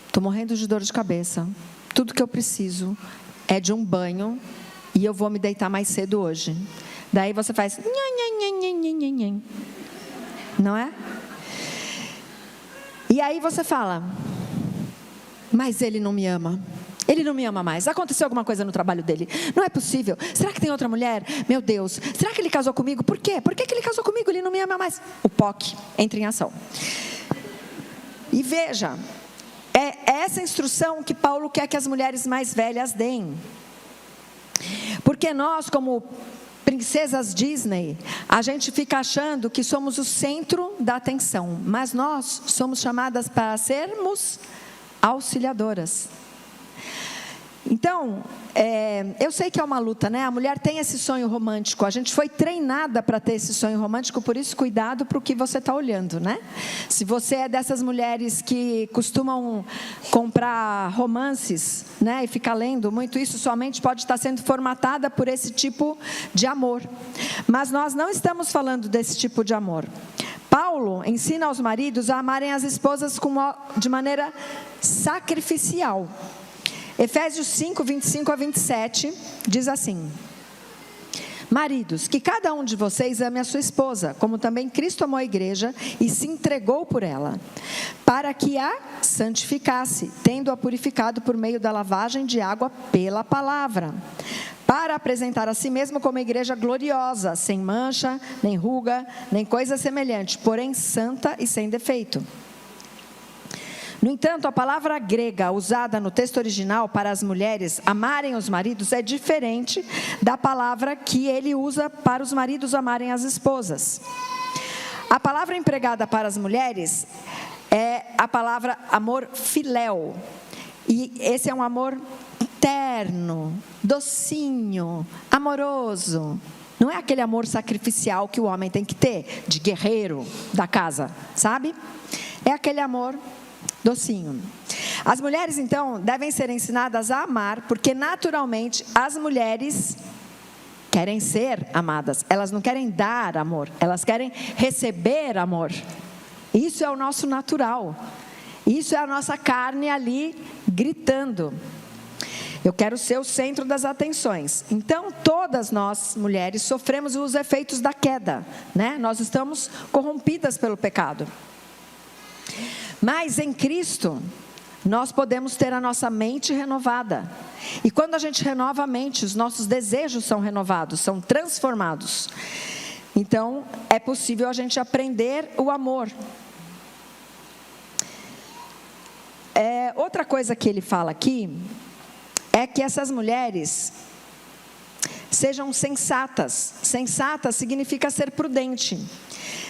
estou morrendo de dor de cabeça, tudo que eu preciso é de um banho e eu vou me deitar mais cedo hoje. Daí você faz, não é? E aí você fala, mas ele não me ama. Ele não me ama mais. Aconteceu alguma coisa no trabalho dele. Não é possível. Será que tem outra mulher? Meu Deus. Será que ele casou comigo? Por quê? Por que ele casou comigo? Ele não me ama mais. O POC entra em ação. E veja, é essa instrução que Paulo quer que as mulheres mais velhas deem. Porque nós, como princesas Disney, a gente fica achando que somos o centro da atenção. Mas nós somos chamadas para sermos auxiliadoras. Então, eu sei que é uma luta, né? A mulher tem esse sonho romântico, a gente foi treinada para ter esse sonho romântico, por isso cuidado para o que você está olhando, né? Se você é dessas mulheres que costumam comprar romances, né, e ficar lendo muito isso, sua mente pode estar sendo formatada por esse tipo de amor. Mas nós não estamos falando desse tipo de amor. Paulo ensina aos maridos a amarem as esposas de maneira sacrificial. Efésios 5, 25 a 27, diz assim: maridos, que cada um de vocês ame a sua esposa, como também Cristo amou a igreja e se entregou por ela, para que a santificasse, tendo-a purificado por meio da lavagem de água pela palavra, para apresentar a si mesmo como igreja gloriosa, sem mancha, nem ruga, nem coisa semelhante, porém santa e sem defeito. No entanto, a palavra grega usada no texto original para as mulheres amarem os maridos é diferente da palavra que ele usa para os maridos amarem as esposas. A palavra empregada para as mulheres é a palavra amor filéu. E esse é um amor terno, docinho, amoroso. Não é aquele amor sacrificial que o homem tem que ter, de guerreiro da casa, sabe? É aquele amor docinho. As mulheres, então, devem ser ensinadas a amar, porque naturalmente as mulheres querem ser amadas. Elas não querem dar amor, elas querem receber amor. Isso é o nosso natural. Isso é a nossa carne ali gritando. Eu quero ser o centro das atenções. Então, todas nós, mulheres, sofremos os efeitos da queda, né? Nós estamos corrompidas pelo pecado. Mas em Cristo, nós podemos ter a nossa mente renovada. E quando a gente renova a mente, os nossos desejos são renovados, são transformados. Então, é possível a gente aprender o amor. Outra coisa que ele fala aqui é que essas mulheres sejam sensatas. Sensata significa ser prudente.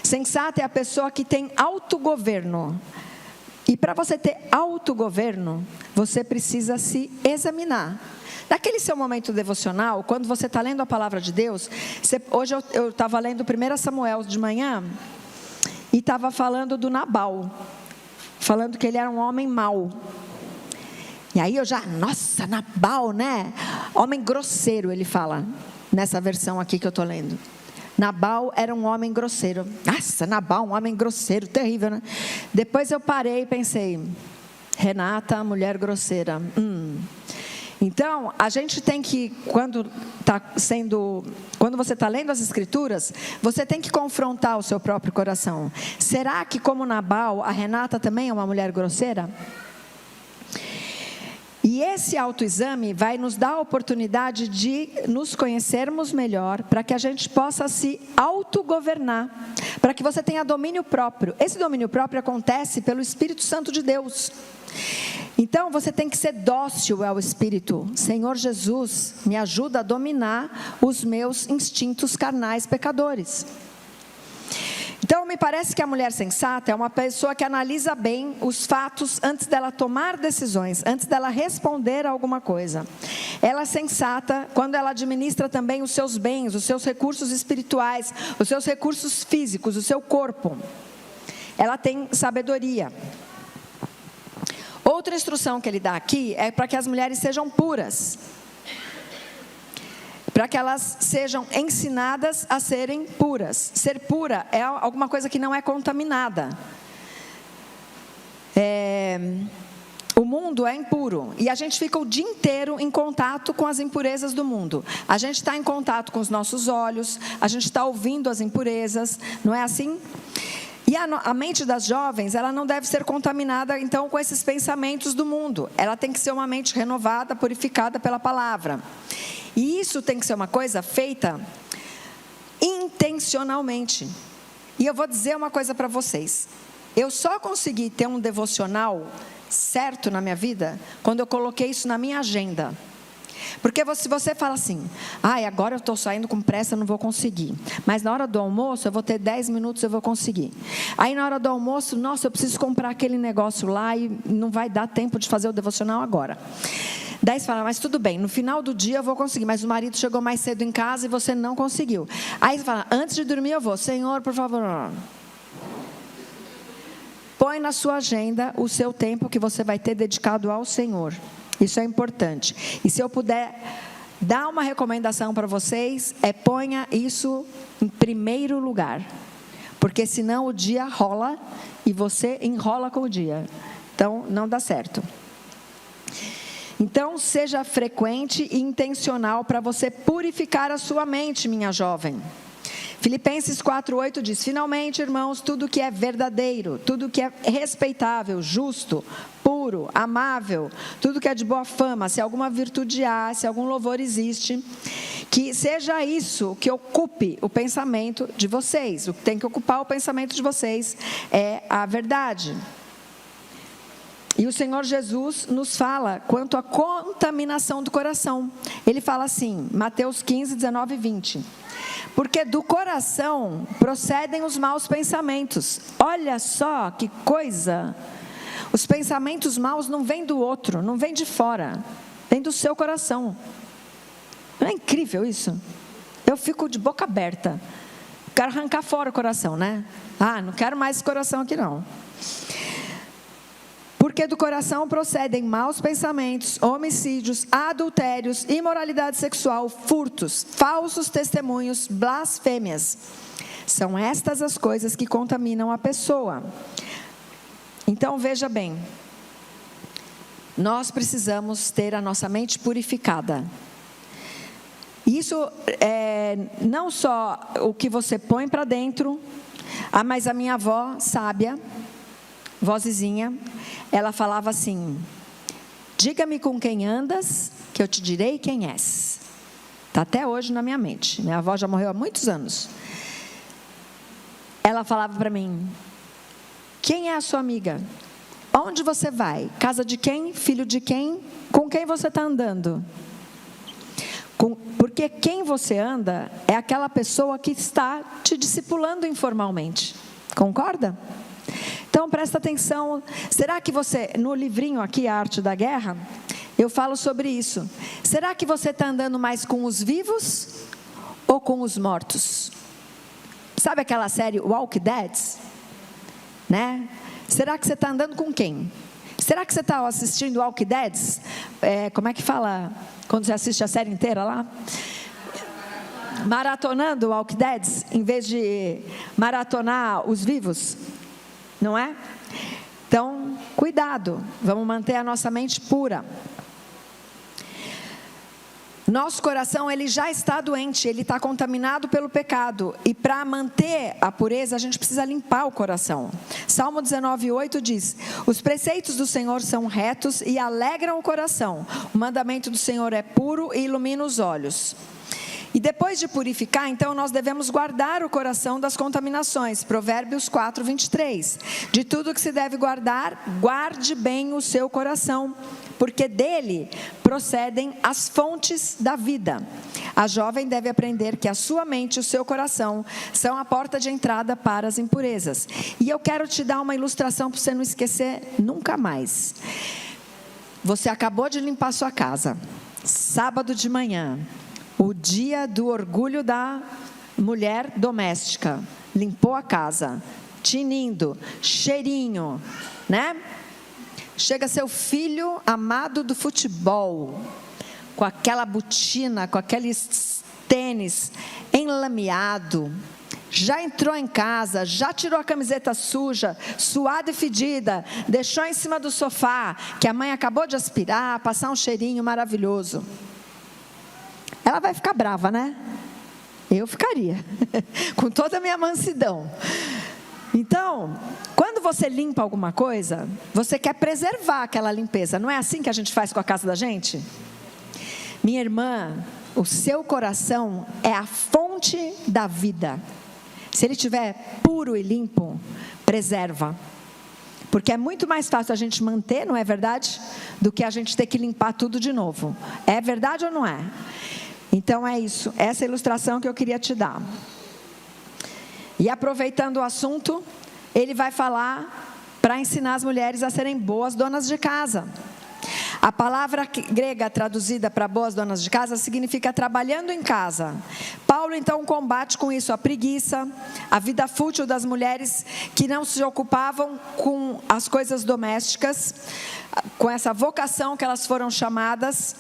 Sensata é a pessoa que tem autogoverno. E para você ter autogoverno, você precisa se examinar. Naquele seu momento devocional, quando você está lendo a palavra de Deus, hoje eu estava lendo 1 Samuel de manhã, e estava falando do Nabal, falando que ele era um homem mau. E aí nossa, Nabal, né? Homem grosseiro, ele fala, nessa versão aqui que eu estou lendo. Nabal era um homem grosseiro. Nossa, Nabal, um homem grosseiro, terrível, né? Depois eu parei e pensei, Renata, mulher grosseira. Então, a gente tem que, quando você está lendo as Escrituras, você tem que confrontar o seu próprio coração. Será que, como Nabal, a Renata também é uma mulher grosseira? E esse autoexame vai nos dar a oportunidade de nos conhecermos melhor, para que a gente possa se autogovernar, para que você tenha domínio próprio. Esse domínio próprio acontece pelo Espírito Santo de Deus. Então, você tem que ser dócil ao Espírito. Senhor Jesus, me ajuda a dominar os meus instintos carnais pecadores. Então, me parece que a mulher sensata é uma pessoa que analisa bem os fatos antes dela tomar decisões, antes dela responder a alguma coisa. Ela é sensata quando ela administra também os seus bens, os seus recursos espirituais, os seus recursos físicos, o seu corpo. Ela tem sabedoria. Outra instrução que ele dá aqui é para que as mulheres sejam puras. Para que elas sejam ensinadas a serem puras. Ser pura é alguma coisa que não é contaminada. O mundo é impuro e a gente fica o dia inteiro em contato com as impurezas do mundo. A gente está em contato com os nossos olhos, a gente está ouvindo as impurezas, não é assim? E a mente das jovens, ela não deve ser contaminada, então, com esses pensamentos do mundo. Ela tem que ser uma mente renovada, purificada pela palavra. E isso tem que ser uma coisa feita intencionalmente. E eu vou dizer uma coisa para vocês. Eu só consegui ter um devocional certo na minha vida quando eu coloquei isso na minha agenda. Porque se você fala assim, agora eu estou saindo com pressa, não vou conseguir. Mas na hora do almoço, eu vou ter 10 minutos, eu vou conseguir. Aí na hora do almoço, nossa, eu preciso comprar aquele negócio lá e não vai dar tempo de fazer o devocional agora. Daí você fala, mas tudo bem, no final do dia eu vou conseguir, mas o marido chegou mais cedo em casa e você não conseguiu. Aí você fala, antes de dormir eu vou, Senhor, por favor, põe na sua agenda o seu tempo que você vai ter dedicado ao Senhor. Isso é importante. E se eu puder dar uma recomendação para vocês, ponha isso em primeiro lugar. Porque senão o dia rola e você enrola com o dia. Então, não dá certo. Então, seja frequente e intencional para você purificar a sua mente, minha jovem. Filipenses 4:8 diz, finalmente, irmãos, tudo que é verdadeiro, tudo que é respeitável, justo, puro, amável, tudo que é de boa fama, se alguma virtude há, se algum louvor existe, que seja isso que ocupe o pensamento de vocês. O que tem que ocupar o pensamento de vocês é a verdade. E o Senhor Jesus nos fala quanto à contaminação do coração. Ele fala assim, Mateus 15, 19 e 20. Porque do coração procedem os maus pensamentos. Olha só que coisa. Os pensamentos maus não vêm do outro, não vêm de fora. Vêm do seu coração. Não é incrível isso? Eu fico de boca aberta. Quero arrancar fora o coração, né? Não quero mais esse coração aqui não. Porque do coração procedem maus pensamentos, homicídios, adultérios, imoralidade sexual, furtos, falsos testemunhos, blasfêmias. São estas as coisas que contaminam a pessoa. Então, veja bem. Nós precisamos ter a nossa mente purificada. Isso é não só o que você põe para dentro. Mas a minha avó, sábia, vozinha, ela falava assim: diga-me com quem andas, que eu te direi quem és. Está até hoje na minha mente. Minha avó já morreu há muitos anos. Ela falava para mim: quem é a sua amiga? Onde você vai? Casa de quem? Filho de quem? Com quem você está andando? Porque quem você anda é aquela pessoa que está te discipulando informalmente. Concorda? Então presta atenção. Será que você, no livrinho aqui, A Arte da Guerra, eu falo sobre isso. Será que você está andando mais com os vivos ou com os mortos? Sabe aquela série Walking Dead? Né? Será que você está andando com quem? Será que você está assistindo Walking Dead? Como é que fala quando você assiste a série inteira lá? Maratonando Walking Dead, em vez de maratonar os vivos, não é? Então, cuidado, vamos manter a nossa mente pura. Nosso coração, ele já está doente, ele está contaminado pelo pecado. E para manter a pureza, a gente precisa limpar o coração. Salmo 19:8 diz: os preceitos do Senhor são retos e alegram o coração. O mandamento do Senhor é puro e ilumina os olhos. E depois de purificar, então nós devemos guardar o coração das contaminações. Provérbios 4:23. De tudo que se deve guardar, guarde bem o seu coração, porque dele procedem as fontes da vida. A jovem deve aprender que a sua mente e o seu coração são a porta de entrada para as impurezas. E eu quero te dar uma ilustração para você não esquecer nunca mais. Você acabou de limpar sua casa, sábado de manhã, o dia do orgulho da mulher doméstica. Limpou a casa, tinindo, cheirinho, né? Chega seu filho amado do futebol, com aquela botina, com aqueles tênis enlameado, já entrou em casa, já tirou a camiseta suja, suada e fedida, deixou em cima do sofá, que a mãe acabou de aspirar, passar um cheirinho maravilhoso. Ela vai ficar brava, né? Eu ficaria, com toda a minha mansidão. Então, quando você limpa alguma coisa, você quer preservar aquela limpeza. Não é assim que a gente faz com a casa da gente? Minha irmã, o seu coração é a fonte da vida. Se ele estiver puro e limpo, preserva. Porque é muito mais fácil a gente manter, não é verdade? Do que a gente ter que limpar tudo de novo. É verdade ou não é? Então é isso, essa ilustração que eu queria te dar. E aproveitando o assunto, ele vai falar para ensinar as mulheres a serem boas donas de casa. A palavra grega traduzida para boas donas de casa significa trabalhando em casa. Paulo então combate com isso a preguiça, a vida fútil das mulheres que não se ocupavam com as coisas domésticas, com essa vocação que elas foram chamadas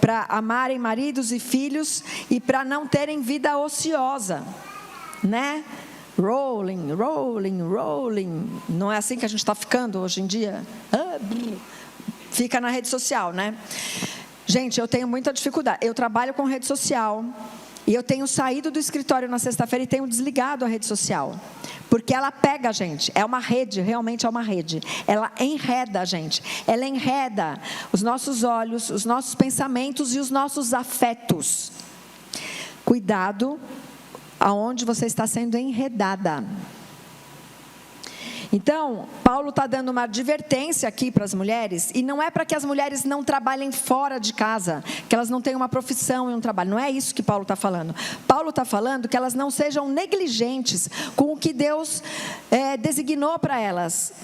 para amarem maridos e filhos e para não terem vida ociosa, né? Rolling, rolling, rolling. Não é assim que a gente está ficando hoje em dia? Fica na rede social, né? Gente, eu tenho muita dificuldade. Eu trabalho com rede social e eu tenho saído do escritório na sexta-feira e tenho desligado a rede social. Porque ela pega a gente, é uma rede, realmente é uma rede. Ela enreda a gente, ela enreda os nossos olhos, os nossos pensamentos e os nossos afetos. Cuidado aonde você está sendo enredada. Então, Paulo está dando uma advertência aqui para as mulheres, e não é para que as mulheres não trabalhem fora de casa, que elas não tenham uma profissão e um trabalho, não é isso que Paulo está falando. Paulo está falando que elas não sejam negligentes com o que Deus designou para elas,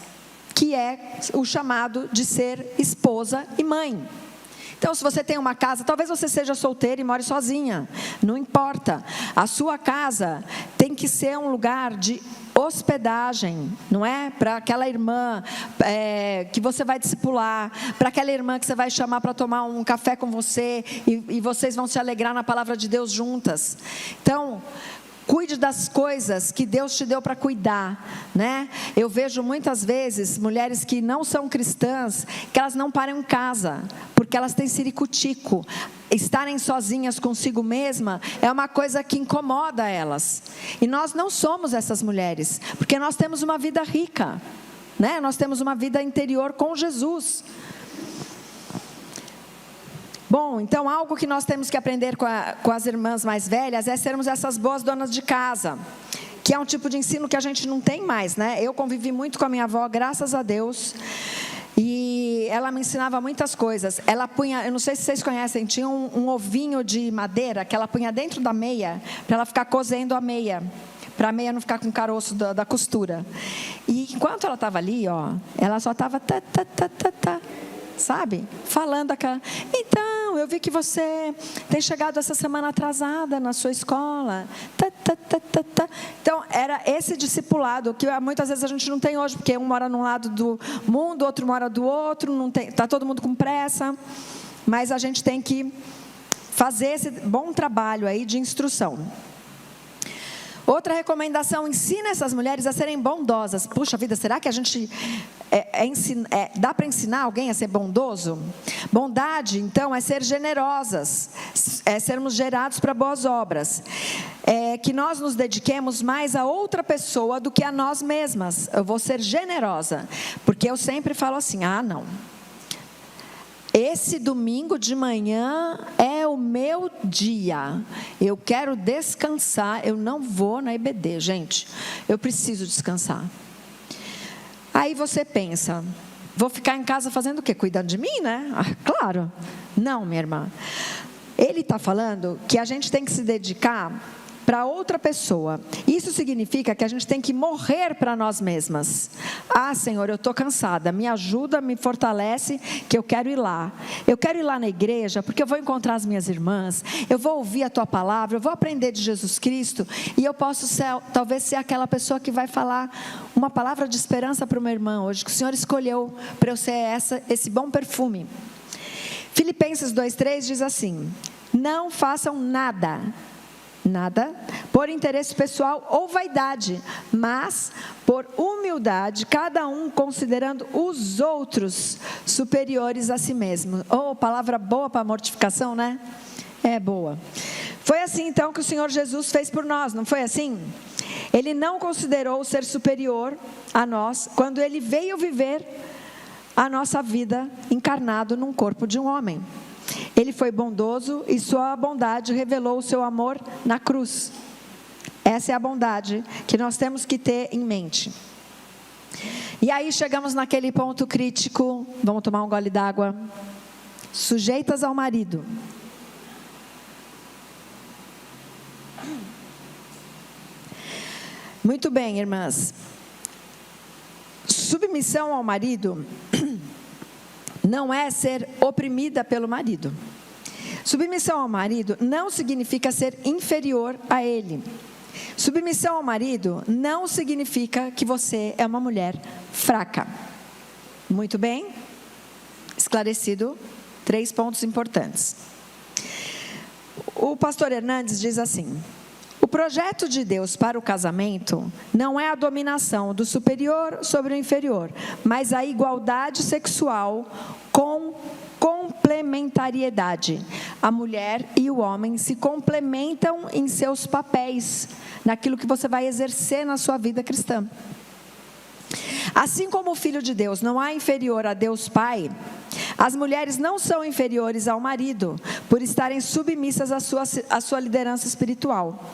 que é o chamado de ser esposa e mãe. Então, se você tem uma casa, talvez você seja solteira e more sozinha, não importa. A sua casa tem que ser um lugar de hospedagem, não é? Para aquela irmã que você vai discipular, para aquela irmã que você vai chamar para tomar um café com você e vocês vão se alegrar na palavra de Deus juntas. Então, cuide das coisas que Deus te deu para cuidar, né? Eu vejo muitas vezes mulheres que não são cristãs, que elas não param em casa, porque elas têm ciricutico. Estarem sozinhas consigo mesma é uma coisa que incomoda elas. E nós não somos essas mulheres, porque nós temos uma vida rica. né? Nós temos uma vida interior com Jesus. Bom, então algo que nós temos que aprender com as irmãs mais velhas é sermos essas boas donas de casa, que é um tipo de ensino que a gente não tem mais, né? Eu convivi muito com a minha avó, graças a Deus, e ela me ensinava muitas coisas. Ela punha, eu não sei se vocês conhecem, tinha um ovinho de madeira que ela punha dentro da meia, para ela ficar cozendo a meia, para a meia não ficar com o caroço da costura. E enquanto ela estava ali, ó, ela só estava sabe? Falando aquela... Então, eu vi que você tem chegado essa semana atrasada na sua escola. Então, era esse discipulado que muitas vezes a gente não tem hoje, porque um mora num lado do mundo, outro mora do outro, está todo mundo com pressa. Mas a gente tem que fazer esse bom trabalho aí de instrução. Outra recomendação, ensina essas mulheres a serem bondosas. Puxa vida, será que a gente dá para ensinar alguém a ser bondoso? Bondade, então, é ser generosas, é sermos gerados para boas obras. É que nós nos dediquemos mais a outra pessoa do que a nós mesmas. Eu vou ser generosa, porque eu sempre falo assim, não. Esse domingo de manhã é o meu dia. Eu quero descansar. Eu não vou na EBD, gente. Eu preciso descansar. Aí você pensa, vou ficar em casa fazendo o quê? Cuidando de mim, né? Claro. Não, minha irmã. Ele está falando que a gente tem que se dedicar para outra pessoa. Isso significa que a gente tem que morrer para nós mesmas. Senhor, eu estou cansada, me ajuda, me fortalece, que eu quero ir lá. Eu quero ir lá na igreja, porque eu vou encontrar as minhas irmãs, eu vou ouvir a tua palavra, eu vou aprender de Jesus Cristo, e eu posso talvez ser aquela pessoa que vai falar uma palavra de esperança para uma irmã hoje, que o Senhor escolheu para eu ser esse bom perfume. Filipenses 2:3 diz assim: não façam nada por interesse pessoal ou vaidade, mas por humildade, cada um considerando os outros superiores a si mesmo. Palavra boa para mortificação, né? É boa. Foi assim então que o Senhor Jesus fez por nós, não foi assim? Ele não considerou ser superior a nós quando Ele veio viver a nossa vida encarnado num corpo de um homem. Ele foi bondoso e sua bondade revelou o seu amor na cruz. Essa é a bondade que nós temos que ter em mente. E aí chegamos naquele ponto crítico, vamos tomar um gole d'água. Sujeitas ao marido. Muito bem, irmãs. Submissão ao marido não é ser oprimida pelo marido. Submissão ao marido não significa ser inferior a ele. Submissão ao marido não significa que você é uma mulher fraca. Muito bem? Esclarecido, 3 pontos importantes. O pastor Hernandes diz assim: o projeto de Deus para o casamento não é a dominação do superior sobre o inferior, mas a igualdade sexual com complementariedade. A mulher e o homem se complementam em seus papéis, naquilo que você vai exercer na sua vida cristã. Assim como o Filho de Deus não é inferior a Deus Pai, as mulheres não são inferiores ao marido, por estarem submissas à sua liderança espiritual.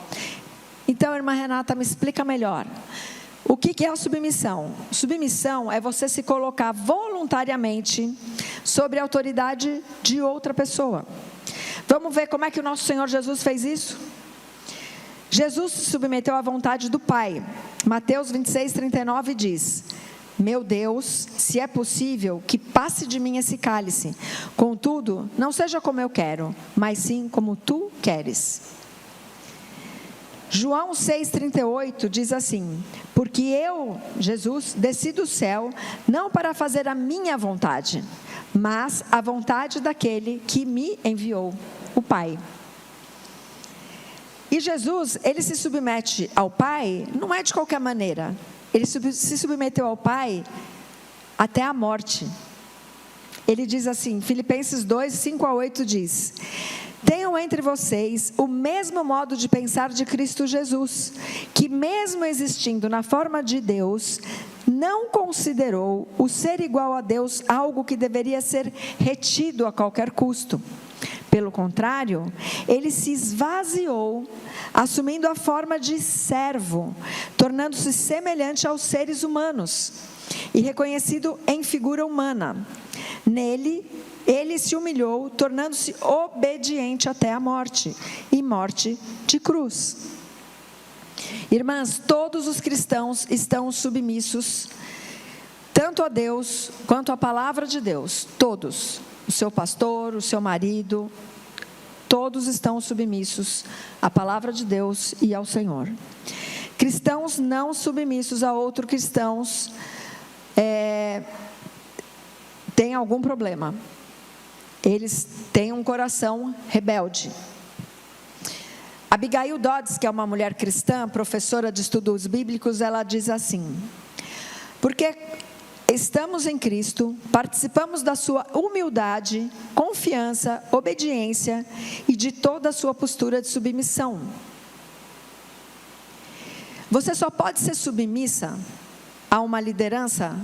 Então, irmã Renata, me explica melhor. O que é a submissão? Submissão é você se colocar voluntariamente sobre a autoridade de outra pessoa. Vamos ver como é que o nosso Senhor Jesus fez isso? Jesus se submeteu à vontade do Pai. Mateus 26:39 diz: meu Deus, se é possível, que passe de mim esse cálice. Contudo, não seja como eu quero, mas sim como tu queres. João 6,38 diz assim: porque eu, Jesus, desci do céu, não para fazer a minha vontade, mas a vontade daquele que me enviou, o Pai. E Jesus, ele se submete ao Pai, não é de qualquer maneira. Ele se submeteu ao Pai até a morte. Ele diz assim, Filipenses 2:5-8 diz: tenham entre vocês o mesmo modo de pensar de Cristo Jesus, que mesmo existindo na forma de Deus, não considerou o ser igual a Deus algo que deveria ser retido a qualquer custo. Pelo contrário, ele se esvaziou, assumindo a forma de servo, tornando-se semelhante aos seres humanos e reconhecido em figura humana. Nele, ele se humilhou, tornando-se obediente até a morte, e morte de cruz. Irmãs, todos os cristãos estão submissos, tanto a Deus quanto à palavra de Deus, todos. O seu pastor, o seu marido, todos estão submissos à palavra de Deus e ao Senhor. Cristãos não submissos a outros cristãos têm algum problema. Eles têm um coração rebelde. Abigail Dodds, que é uma mulher cristã, professora de estudos bíblicos, ela diz assim: porque estamos em Cristo, participamos da sua humildade, confiança, obediência e de toda a sua postura de submissão. Você só pode ser submissa a uma liderança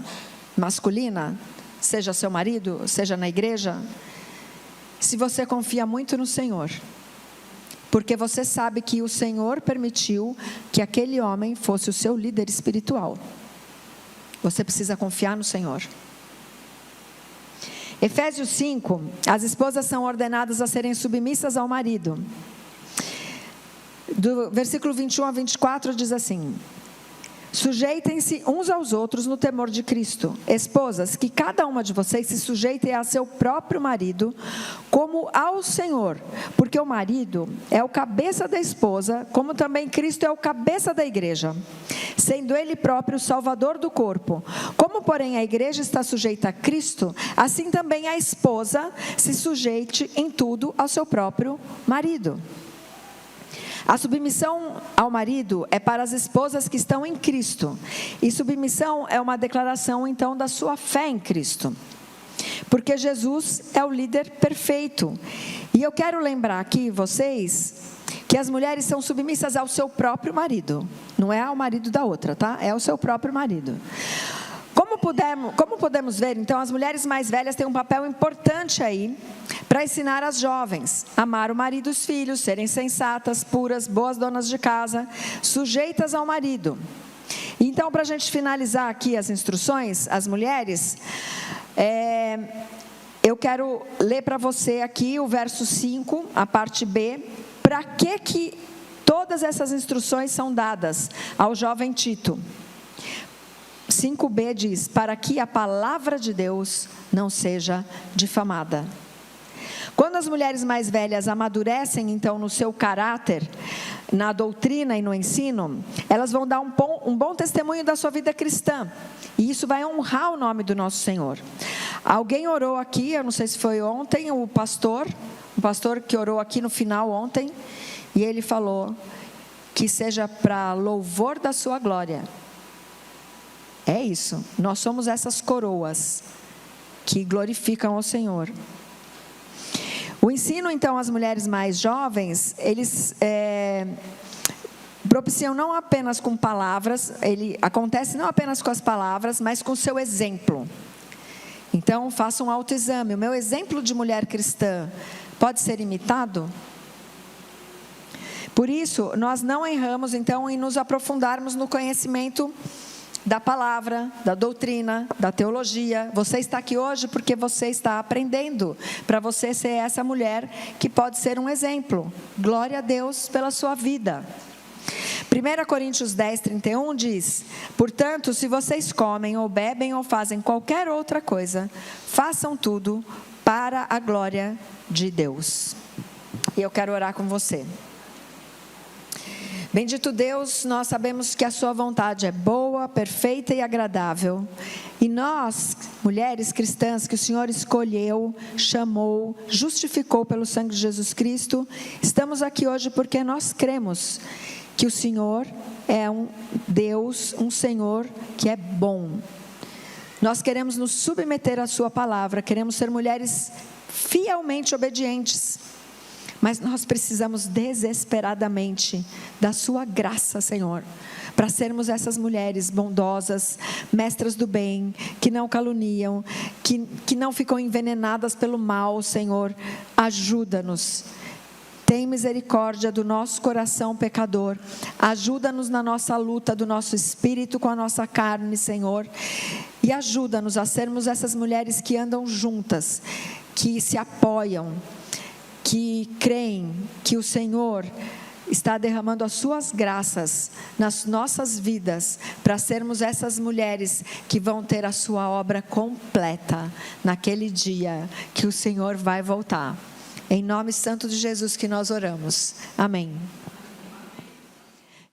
masculina, seja seu marido, seja na igreja, se você confia muito no Senhor. Porque você sabe que o Senhor permitiu que aquele homem fosse o seu líder espiritual. Você precisa confiar no Senhor. Efésios 5, as esposas são ordenadas a serem submissas ao marido. Do versículo 21 a 24 diz assim: sujeitem-se uns aos outros no temor de Cristo. Esposas, que cada uma de vocês se sujeite a seu próprio marido, como ao Senhor, porque o marido é o cabeça da esposa, como também Cristo é o cabeça da igreja, sendo ele próprio o salvador do corpo. Como, porém, a igreja está sujeita a Cristo, assim também a esposa se sujeite em tudo ao seu próprio marido. A submissão ao marido é para as esposas que estão em Cristo. E submissão é uma declaração, então, da sua fé em Cristo. Porque Jesus é o líder perfeito. E eu quero lembrar aqui vocês que as mulheres são submissas ao seu próprio marido. Não é ao marido da outra, tá? É ao seu próprio marido. Como podemos ver, então, as mulheres mais velhas têm um papel importante aí para ensinar as jovens a amar o marido e os filhos, serem sensatas, puras, boas donas de casa, sujeitas ao marido. Então, para a gente finalizar aqui as instruções, as mulheres, eu quero ler para você aqui o verso 5, a parte B, para que todas essas instruções são dadas ao jovem Tito. 5b diz: para que a palavra de Deus não seja difamada. Quando as mulheres mais velhas amadurecem, então, no seu caráter, na doutrina e no ensino, elas vão dar um bom testemunho da sua vida cristã. E isso vai honrar o nome do nosso Senhor. Alguém orou aqui, eu não sei se foi ontem, o pastor que orou aqui no final ontem, e ele falou que seja para louvor da sua glória. É isso, nós somos essas coroas que glorificam ao Senhor. O ensino, então, às mulheres mais jovens, eles propiciam não apenas com palavras, ele acontece não apenas com as palavras, mas com o seu exemplo. Então, faça um autoexame. O meu exemplo de mulher cristã pode ser imitado? Por isso, nós não erramos, então, em nos aprofundarmos no conhecimento da palavra, da doutrina, da teologia. Você está aqui hoje porque você está aprendendo, para você ser essa mulher que pode ser um exemplo. Glória a Deus pela sua vida. 1 Coríntios 10, 31 diz: portanto, se vocês comem ou bebem ou fazem qualquer outra coisa, façam tudo para a glória de Deus. E eu quero orar com você. Bendito Deus, nós sabemos que a sua vontade é boa, perfeita e agradável. E nós, mulheres cristãs que o Senhor escolheu, chamou, justificou pelo sangue de Jesus Cristo, estamos aqui hoje porque nós cremos que o Senhor é um Deus, um Senhor que é bom. Nós queremos nos submeter à sua palavra, queremos ser mulheres fielmente obedientes. Mas nós precisamos desesperadamente da sua graça, Senhor, para sermos essas mulheres bondosas, mestras do bem, que não caluniam, que não ficam envenenadas pelo mal, Senhor. Ajuda-nos. Tem misericórdia do nosso coração pecador. Ajuda-nos na nossa luta do nosso espírito com a nossa carne, Senhor. E ajuda-nos a sermos essas mulheres que andam juntas, que se apoiam, que creem que o Senhor está derramando as suas graças nas nossas vidas, para sermos essas mulheres que vão ter a sua obra completa naquele dia que o Senhor vai voltar. Em nome santo de Jesus que nós oramos. Amém.